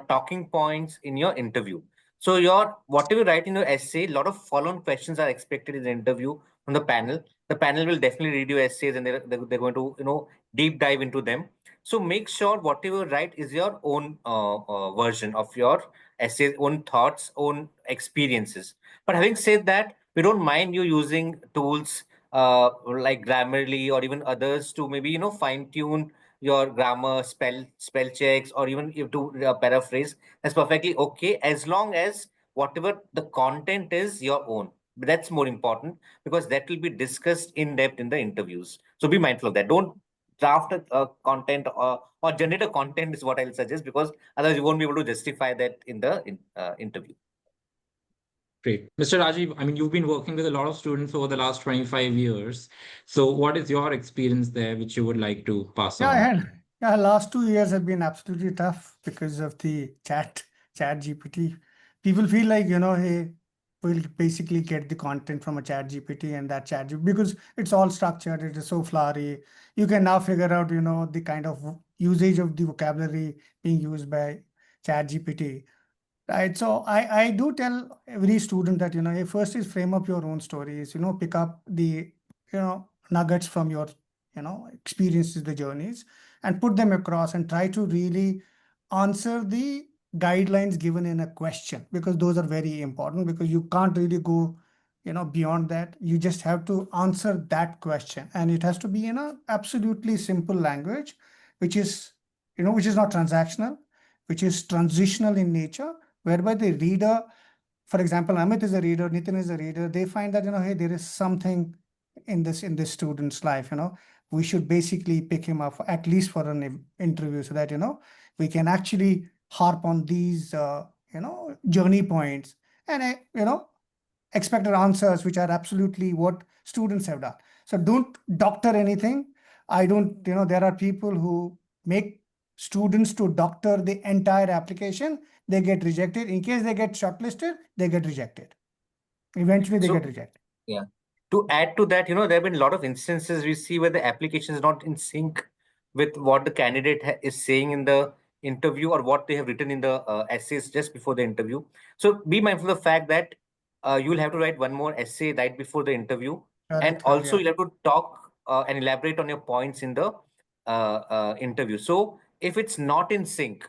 Speaker 3: talking points in your interview. So your whatever you write in your essay, a lot of follow-on questions are expected in the interview from the panel. The panel will definitely read your essays and they're going to deep dive into them. So make sure whatever you write is your own version of your essays, own thoughts, own experiences. But having said that, we don't mind you using tools like Grammarly or even others to maybe fine tune your grammar, spell checks, or even if to paraphrase. That's perfectly okay as long as whatever the content is your own. But that's more important because that will be discussed in depth in the interviews. So be mindful of that. Don't draft a content or generate a content is what I'll suggest, because otherwise you won't be able to justify that in the interview.
Speaker 6: Great. Mr. Rajiv, I mean, you've been working with a lot of students over the last 25 years. So what is your experience there, which you would like to pass
Speaker 2: Yeah, I
Speaker 6: on?
Speaker 2: had. Yeah, last 2 years have been absolutely tough because of the chat GPT. People feel like, hey, we'll basically get the content from a chat GPT and that chat GPT because it's all structured, it is so flowery. You can now figure out, the kind of usage of the vocabulary being used by chat GPT. Right. So I do tell every student that, hey, first is frame up your own stories, pick up the, nuggets from your, experiences, the journeys, and put them across and try to really answer the guidelines given in a question, because those are very important, because you can't really go, beyond that. You just have to answer that question. And it has to be in a absolutely simple language, which is, which is not transactional, which is transitional in nature, whereby the reader, for example, Amit is a reader, Nitin is a reader, they find that, hey, there is something in this student's life, we should basically pick him up at least for an interview, so that, we can actually harp on these, journey points and, expected answers, which are absolutely what students have done. So don't doctor anything. I don't, there are people who make students to doctor the entire application. They get rejected. In case they get shortlisted, they get rejected. Eventually, they get rejected.
Speaker 3: Yeah. To add to that, there have been a lot of instances we see where the application is not in sync with what the candidate is saying in the interview or what they have written in the essays just before the interview. So be mindful of the fact that you'll have to write one more essay right before the interview. And also you'll have to talk and elaborate on your points in the interview. So if it's not in sync,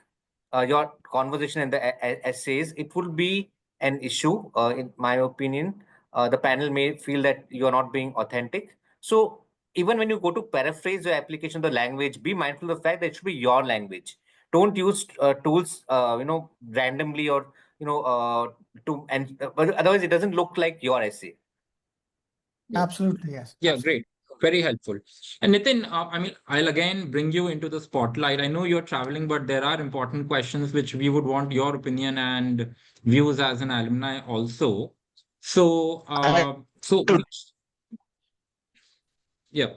Speaker 3: your conversation and the essays, it will be an issue, in my opinion. The panel may feel that you are not being authentic. So even when you go to paraphrase your application, the language, be mindful of the fact that it should be your language. Don't use tools, randomly or but otherwise it doesn't look like your essay.
Speaker 6: Yeah.
Speaker 2: Absolutely, yes.
Speaker 6: Yeah,
Speaker 2: Absolutely.
Speaker 6: great. Very helpful. And Nitin, I mean, I'll again bring you into the spotlight. I know you're traveling, but there are important questions which we would want your opinion and views as an alumni also. So, yeah.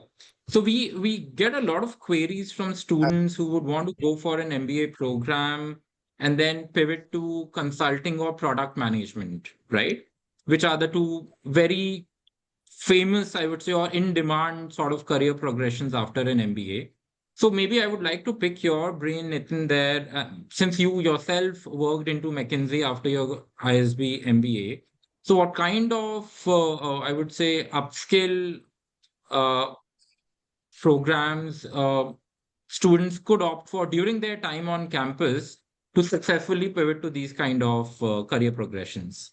Speaker 6: So we get a lot of queries from students who would want to go for an MBA program and then pivot to consulting or product management, right? Which are the two very famous, I would say, or in demand sort of career progressions after an MBA. So maybe I would like to pick your brain, Nitin, there, since you yourself worked into McKinsey after your ISB MBA. So what kind of, I would say, upskill uh, programs students could opt for during their time on campus to successfully pivot to these kind of career progressions?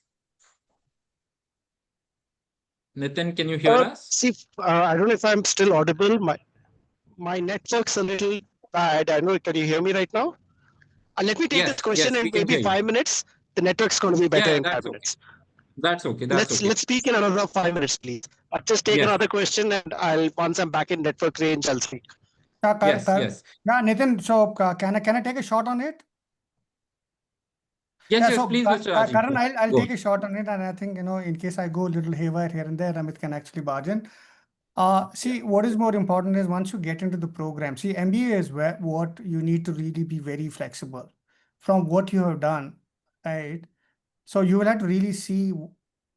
Speaker 6: Nitin, can you hear us?
Speaker 7: See, I don't know if I'm still audible. My network's a little bad. I know. Can you hear me right now? Let me take this
Speaker 6: Yes,
Speaker 7: question
Speaker 6: yes,
Speaker 7: in
Speaker 6: we can
Speaker 7: maybe
Speaker 6: hear you.
Speaker 7: 5 minutes. The network's going to be better
Speaker 6: Yeah,
Speaker 7: in
Speaker 6: that's
Speaker 7: 5
Speaker 6: okay.
Speaker 7: minutes.
Speaker 6: That's okay. That's okay.
Speaker 7: Let's speak in another 5 minutes, please. I'll just take
Speaker 6: Yes.
Speaker 7: another question, and once I'm back in network range, I'll speak.
Speaker 6: Yes.
Speaker 2: Yeah, Nitin, so can I take a shot on it?
Speaker 6: Yes,
Speaker 2: So
Speaker 6: please, Mr. Rajiv.
Speaker 2: Karan, I'll
Speaker 6: Go
Speaker 2: take a shot on it, and I think, in case I go a little haywire here and there, Amit can actually barge in. See, what is more important is once you get into the program, see, MBA is what you need to really be very flexible from what you have done, right? So you will have to really see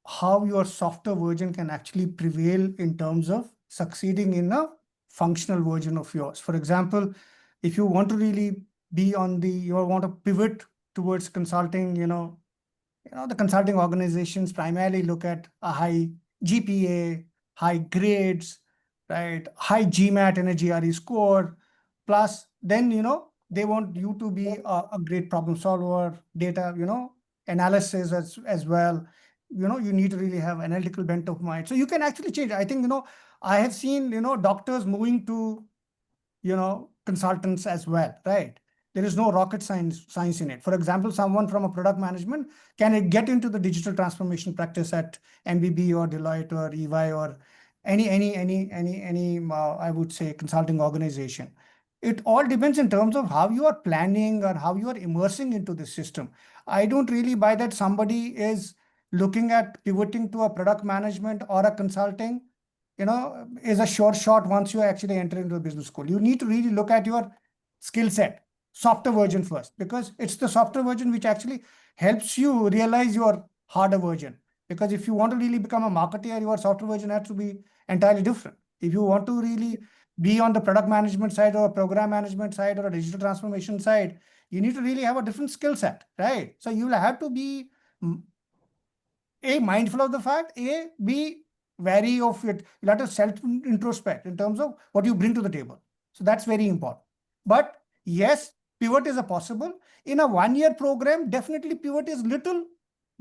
Speaker 2: how your software version can actually prevail in terms of succeeding in a functional version of yours. For example, if you want to really be you want to pivot towards consulting, the consulting organizations primarily look at a high GPA, high grades, right? High GMAT and a GRE score. Plus, then, they want you to be a great problem solver, data, analysis as well. You need to really have analytical bent of mind. So you can actually change. I think, I have seen, doctors moving to, consultants as well, right? There is no rocket science in it. For example, someone from a product management can get into the digital transformation practice at MBB or Deloitte or EY or any I would say consulting organization. It all depends in terms of how you are planning or how you are immersing into the system. I don't really buy that somebody is looking at pivoting to a product management or a consulting, is a short shot once you actually enter into a business school. You need to really look at your skill set, software version first, because it's the software version which actually helps you realize your harder version. Because if you want to really become a marketer, your software version has to be entirely different. If you want to really be on the product management side or program management side or a digital transformation side, you need to really have a different skill set, right? So you will have to be mindful of the fact, be wary of it. You have to self-introspect in terms of what you bring to the table. So that's very important. But yes, pivot is a possible. In a 1-year program, definitely pivot is little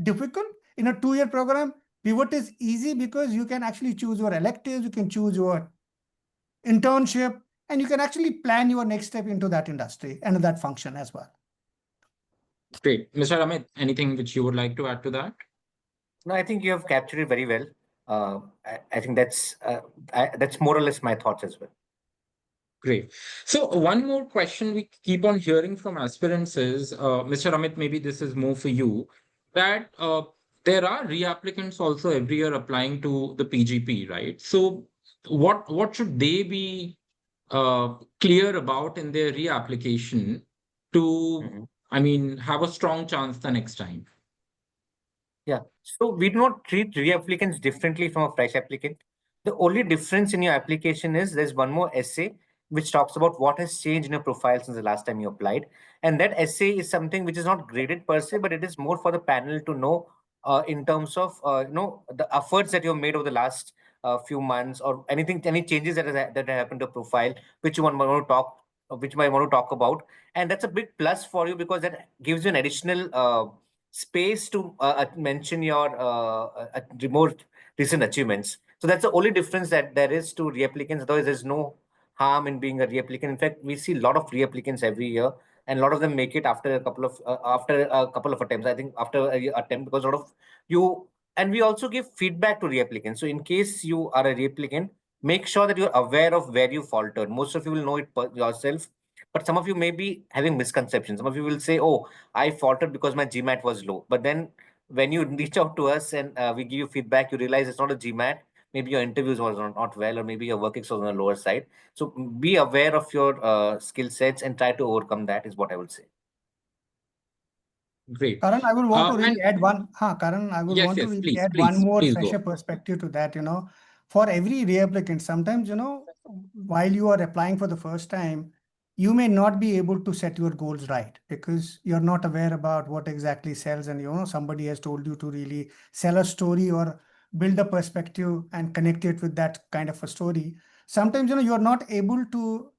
Speaker 2: difficult. In a 2-year program, pivot is easy because you can actually choose your electives, you can choose your internship, and you can actually plan your next step into that industry and that function as well.
Speaker 6: Great. Mr. Amit, anything which you would like to add to that?
Speaker 3: No, I think you have captured it very well. I think that's more or less my thoughts as well.
Speaker 6: Great. So one more question we keep on hearing from aspirants is, Mr. Amit, maybe this is more for you, that there are reapplicants also every year applying to the PGP, right? So what should they be clear about in their reapplication to, have a strong chance the next time?
Speaker 3: Yeah. So we do not treat reapplicants differently from a fresh applicant. The only difference in your application is there's one more essay which talks about what has changed in your profile since the last time you applied. And that essay is something which is not graded per se, but it is more for the panel to know in terms of the efforts that you've made over the last few months, or any changes that have happened to your profile, which you want to talk about. And that's a big plus for you because that gives you an additional space to mention your more recent achievements. So that's the only difference that there is to reapplicants. Otherwise, there's no harm in being a reapplicant. In fact, we see a lot of reapplicants every year, and a lot of them make it after a couple of attempts. I think after a attempt, because a lot of you, and we also give feedback to reapplicants. So in case you are a reapplicant, make sure that you're aware of where you faltered. Most of you will know it yourself, but some of you may be having misconceptions. Some of you will say, "Oh, I faltered because my GMAT was low." But then when you reach out to us and we give you feedback, you realize it's not a GMAT. Maybe your interviews was not well, or maybe your work was on the lower side. So be aware of your skill sets and try to overcome that, is what I would say.
Speaker 6: Great.
Speaker 2: Karan, I would want to really add one. Karan, I would want to really add one more fresher perspective to that. For every reapplicant, sometimes, while you are applying for the first time, you may not be able to set your goals right because you're not aware about what exactly sells, and somebody has told you to really sell a story or build a perspective and connect it with that kind of a story. Sometimes, you're not able to,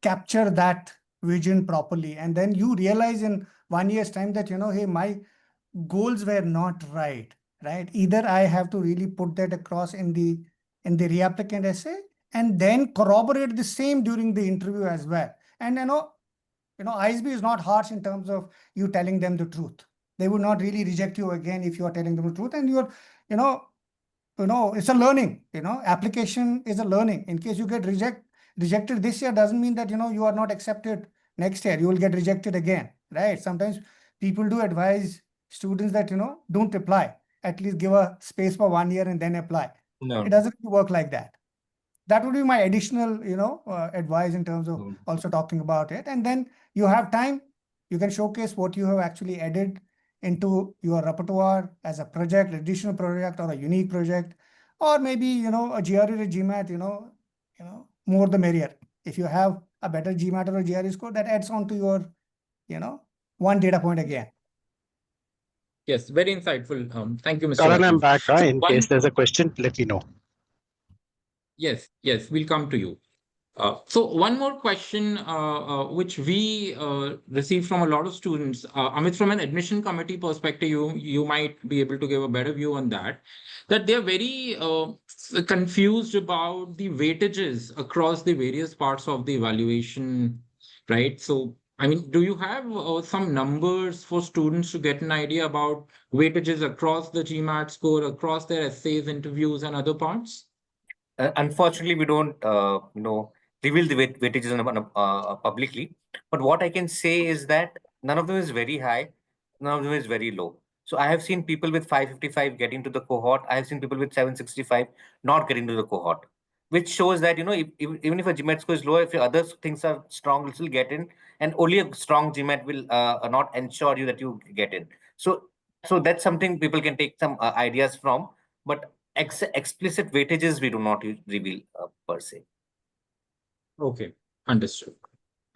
Speaker 2: capture that vision properly, and then you realize in 1 year's time that, hey, my goals were not right. Either I have to really put that across in the reapplicant essay and then corroborate the same during the interview as well. And ISB is not harsh in terms of you telling them the truth. They would not really reject you again if you are telling them the truth, and you're, it's a learning. Application is a learning. In case you get reject, rejected this year doesn't mean that, you are not accepted next year. You will get rejected again, right? Sometimes people do advise students that, don't apply. At least give a space for 1 year and then apply.
Speaker 3: No.
Speaker 2: It doesn't work like that. That would be my additional, advice in terms of also talking about it. And then you have time, you can showcase what you have actually added into your repertoire as a project, additional project or a unique project, or maybe, a GRE or GMAT, more the merrier. If you have a better GMAT or a GRE score, that adds on to your, one data point again.
Speaker 6: Yes, very insightful. Thank you, Mr.
Speaker 7: Karan, I'm
Speaker 6: Rajiv.
Speaker 7: back.
Speaker 6: So
Speaker 7: In case there's a question, let me know.
Speaker 6: Yes, we'll come to you. So one more question, which we received from a lot of students. Amit, from an admission committee perspective, you might be able to give a better view on that. That they're very confused about the weightages across the various parts of the evaluation, right? So, I mean, do you have some numbers for students to get an idea about weightages across the GMAT score, across their essays, interviews, and other parts?
Speaker 3: Unfortunately, we don't, reveal the weightages publicly. But what I can say is that none of them is very high, none of them is very low. So I have seen people with 555 get into the cohort. I have seen people with 765 not get into the cohort, which shows that, even if a GMAT score is low, if your other things are strong, you'll still get in, and only a strong GMAT will not ensure you that you get in. So that's something people can take some ideas from. But explicit weightages we do not reveal per se.
Speaker 6: Okay, understood.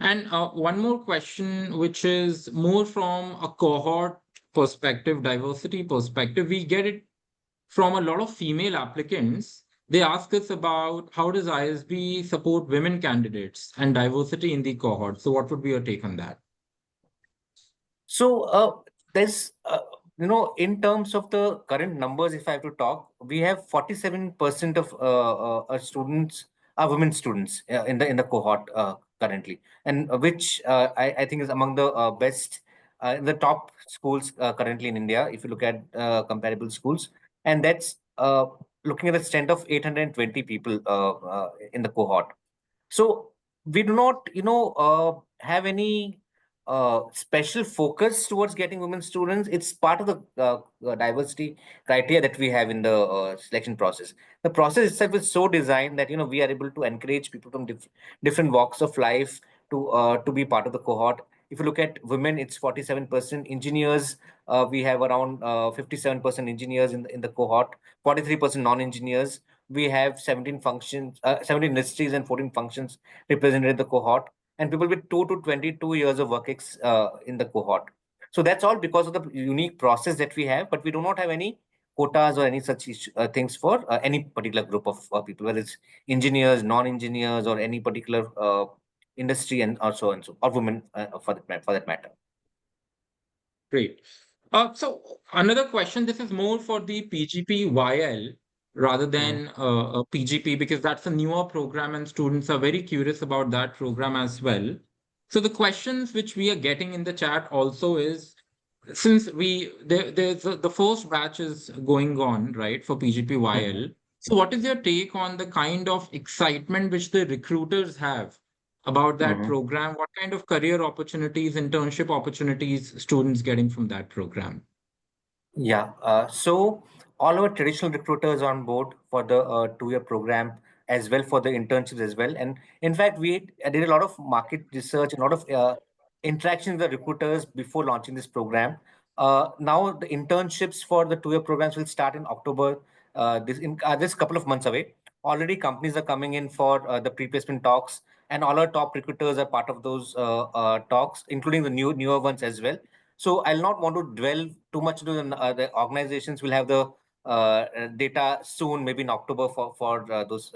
Speaker 6: And one more question, which is more from a cohort perspective, diversity perspective. We get it from a lot of female applicants. They ask us about how does ISB support women candidates and diversity in the cohort. So what would be your take on that?
Speaker 3: So there's, in terms of the current numbers, if I have to talk, we have 47% of our students are women students in the cohort currently, and which I think is among the best, in the top schools currently in India, if you look at comparable schools, and that's looking at the strength of 820 people in the cohort. So we do not, have any special focus towards getting women students. It's part of the diversity criteria that we have in the selection process. The process itself is so designed that we are able to encourage people from different walks of life to be part of the cohort. If you look at women, it's 47%. Engineers, we have around 57% engineers in the cohort, 43% non-engineers. We have 17 functions, 17 industries and 14 functions represented in the cohort, and people with 2 to 22 years of work in the cohort. So that's all because of the unique process that we have, but we do not have any quotas or any such things for any particular group of people, whether it's engineers, non-engineers, or any particular industry, and so and so, or women for that matter.
Speaker 6: Great. So another question, this is more for the PGP-YL rather than a PGP, because that's a newer program and students are very curious about that program as well. So the questions which we are getting in the chat also is, since the first batch is going on, right, for PGP-YL. So what is your take on the kind of excitement which the recruiters have about that program? What kind of career opportunities, internship opportunities students getting from that program?
Speaker 3: Yeah, so all our traditional recruiters are on board for the 2-year program, as well for the internships as well. And in fact, we did a lot of market research and a lot of interaction with the recruiters before launching this program. Now the internships for the 2-year programs will start in October. This couple of months away. Already companies are coming in for the pre-placement talks, and all our top recruiters are part of those talks, including the newer ones as well. So I'll not want to dwell too much into the organizations. Will have the data soon, maybe in October for those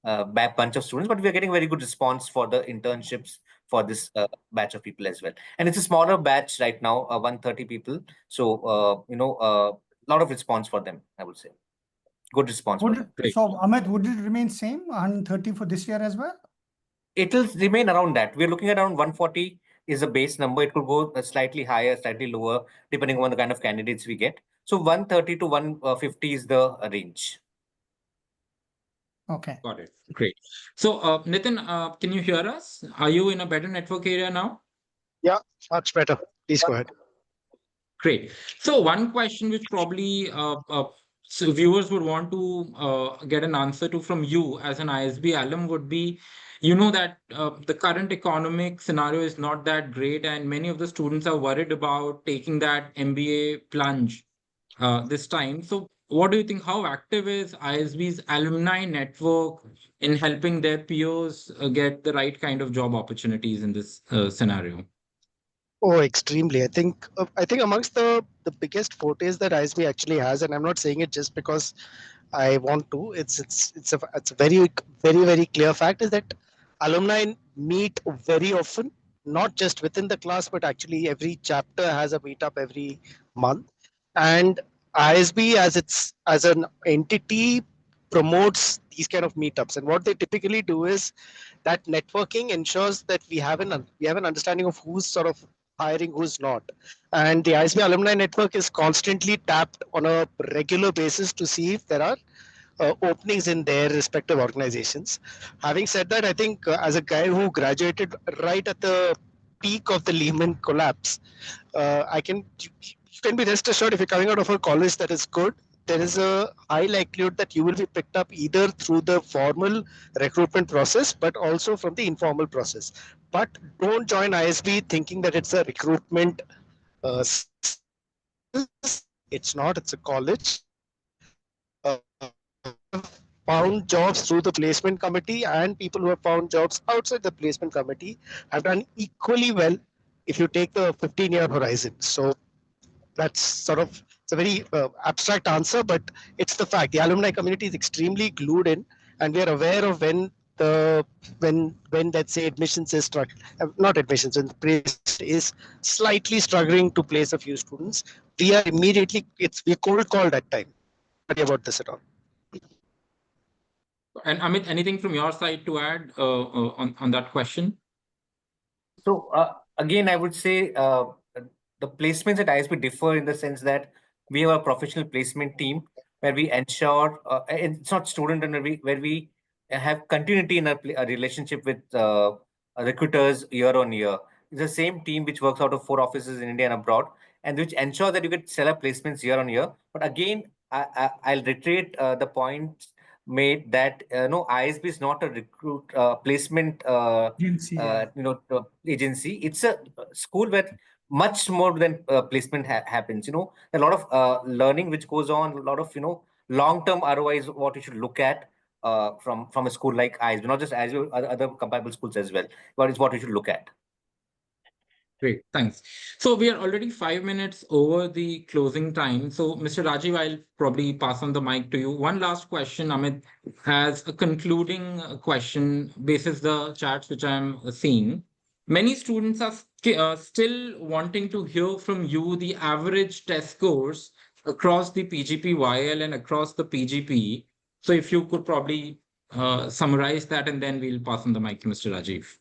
Speaker 3: bunch of students. But we are getting very good response for the internships for this batch of people as well. And it's a smaller batch right now, 130 people. So a lot of response for them, I would say. Good response for them.
Speaker 2: So Amit, would it remain same 130 for this year as well?
Speaker 3: It will remain around that. We're looking at around 140 is a base number. It could go slightly higher, slightly lower, depending on the kind of candidates we get. So 130 to 150 is the range.
Speaker 2: Okay.
Speaker 6: Got it. Great. So, Nitin, can you hear us? Are you in a better network area now?
Speaker 7: Yeah, much better. Please go ahead.
Speaker 6: Great. So one question which probably so viewers would want to get an answer to from you as an ISB alum would be, you know that the current economic scenario is not that great, and many of the students are worried about taking that MBA plunge this time. So what do you think? How active is ISB's alumni network in helping their peers get the right kind of job opportunities in this scenario?
Speaker 7: Oh, extremely. I think amongst the biggest fortes that ISB actually has, and I'm not saying it just because I want to. It's a very clear fact is that alumni meet very often, not just within the class, but actually every chapter has a meetup every month, and ISB as an entity promotes these kind of meetups. And what they typically do is that networking ensures that we have an understanding of who's sort of hiring, who's not. And the ISB alumni network is constantly tapped on a regular basis to see if there are openings in their respective organizations. Having said that, I think as a guy who graduated right at the peak of the Lehman collapse, you can be rest assured if you're coming out of a college that is good, there is a high likelihood that you will be picked up either through the formal recruitment process, but also from the informal process. But don't join ISB thinking that it's a recruitment. It's not. It's a college. Found jobs through the placement committee, and people who have found jobs outside the placement committee have done equally well if you take the 15-year horizon. So that's sort of, it's a very abstract answer, but it's the fact. The alumni community is extremely glued in, and we are aware of when let's say admissions is not admissions, when the place is slightly struggling to place a few students, we are immediately, we're cold called at time. Not about this at all.
Speaker 6: And Amit, anything from your side to add on that question?
Speaker 3: So again, I would say the placements at ISB differ in the sense that we have a professional placement team where we ensure it's not student and where we have continuity in our relationship with recruiters year on year. It's the same team which works out of 4 offices in India and abroad, and which ensure that you get stellar placements year on year. But again, I'll reiterate the point made that no, ISB is not a recruit placement
Speaker 2: Agency, yeah.
Speaker 3: agency. It's a school where much more than placement happens. A lot of learning which goes on, a lot of long term ROI is what you should look at from a school like ISB, not just ISB, other comparable schools as well. But it's what you should look at.
Speaker 6: Great, thanks. So we are already 5 minutes over the closing time. So Mr. Rajiv, I'll probably pass on the mic to you. One last question, Amit, as a concluding question basis the chats which I'm seeing. Many students are still wanting to hear from you the average test scores across the PGP-YL and across the PGP. So if you could probably summarize that, and then we'll pass on the mic to Mr. Rajiv.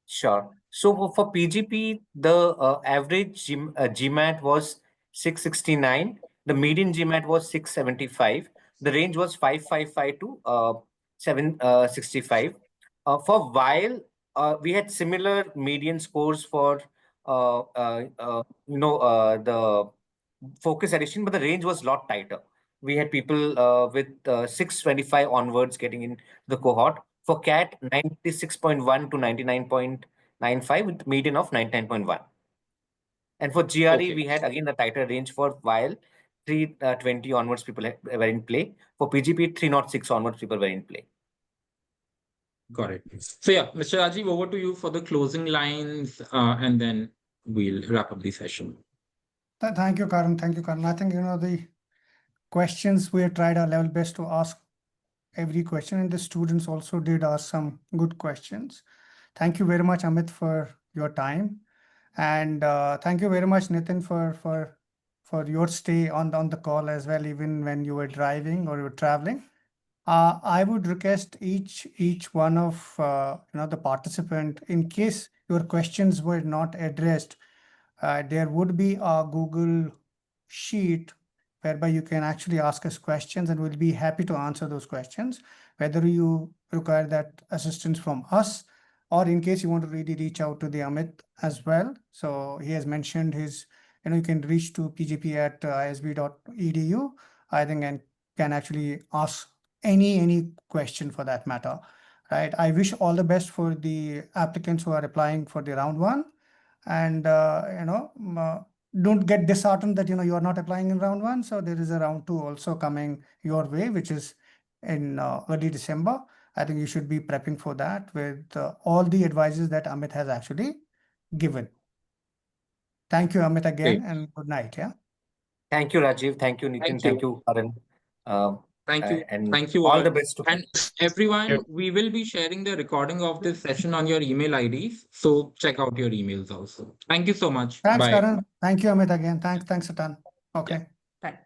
Speaker 3: Sure. So for PGP, the average GMAT was 669. The median GMAT was 675. The range was 555 to 765. For while we had similar median scores for the focus edition, but the range was a lot tighter. We had people with 625 onwards getting in the cohort. For CAT, 96.1 to 99.95 with median of 99.1. And for GRE,
Speaker 6: Okay.
Speaker 3: we had again the tighter range for while 320 onwards people were in play. For PGP, 306 onwards people were in play.
Speaker 6: Got it. So yeah, Mr. Rajiv, over to you for the closing lines, and then we'll wrap up the session.
Speaker 2: Thank you, Karan. Thank you, Karan. I think, the questions we have tried our level best to ask every question, and the students also did ask some good questions. Thank you very much, Amit, for your time. And thank you very much, Nitin, for your stay on the call as well, even when you were driving or you were traveling. I would request each one of the participant, in case your questions were not addressed, there would be a Google sheet whereby you can actually ask us questions and we'll be happy to answer those questions, whether you require that assistance from us or in case you want to really reach out to the Amit as well. So he has mentioned his, you can reach to pgp@isb.edu, I think, and can actually ask any question for that matter, right? I wish all the best for the applicants who are applying for the round one, and don't get disheartened that you are not applying in round one. So there is a round two also coming your way, which is in early December. I think you should be prepping for that with all the advices that Amit has actually given. Thank you, Amit, again, and good night. Yeah.
Speaker 3: Thank you, Rajiv. Thank you, Nitin. Thank you, Karan.
Speaker 6: Thank you.
Speaker 3: And
Speaker 6: Thank you
Speaker 3: all
Speaker 6: all.
Speaker 3: the best to
Speaker 6: And everyone, we will be sharing the recording of this session on your email IDs. So check out your emails also. Thank you so much.
Speaker 2: Thanks,
Speaker 6: Bye.
Speaker 2: Karan. Thank you, Amit, again. Thanks a ton. Okay.
Speaker 5: Bye.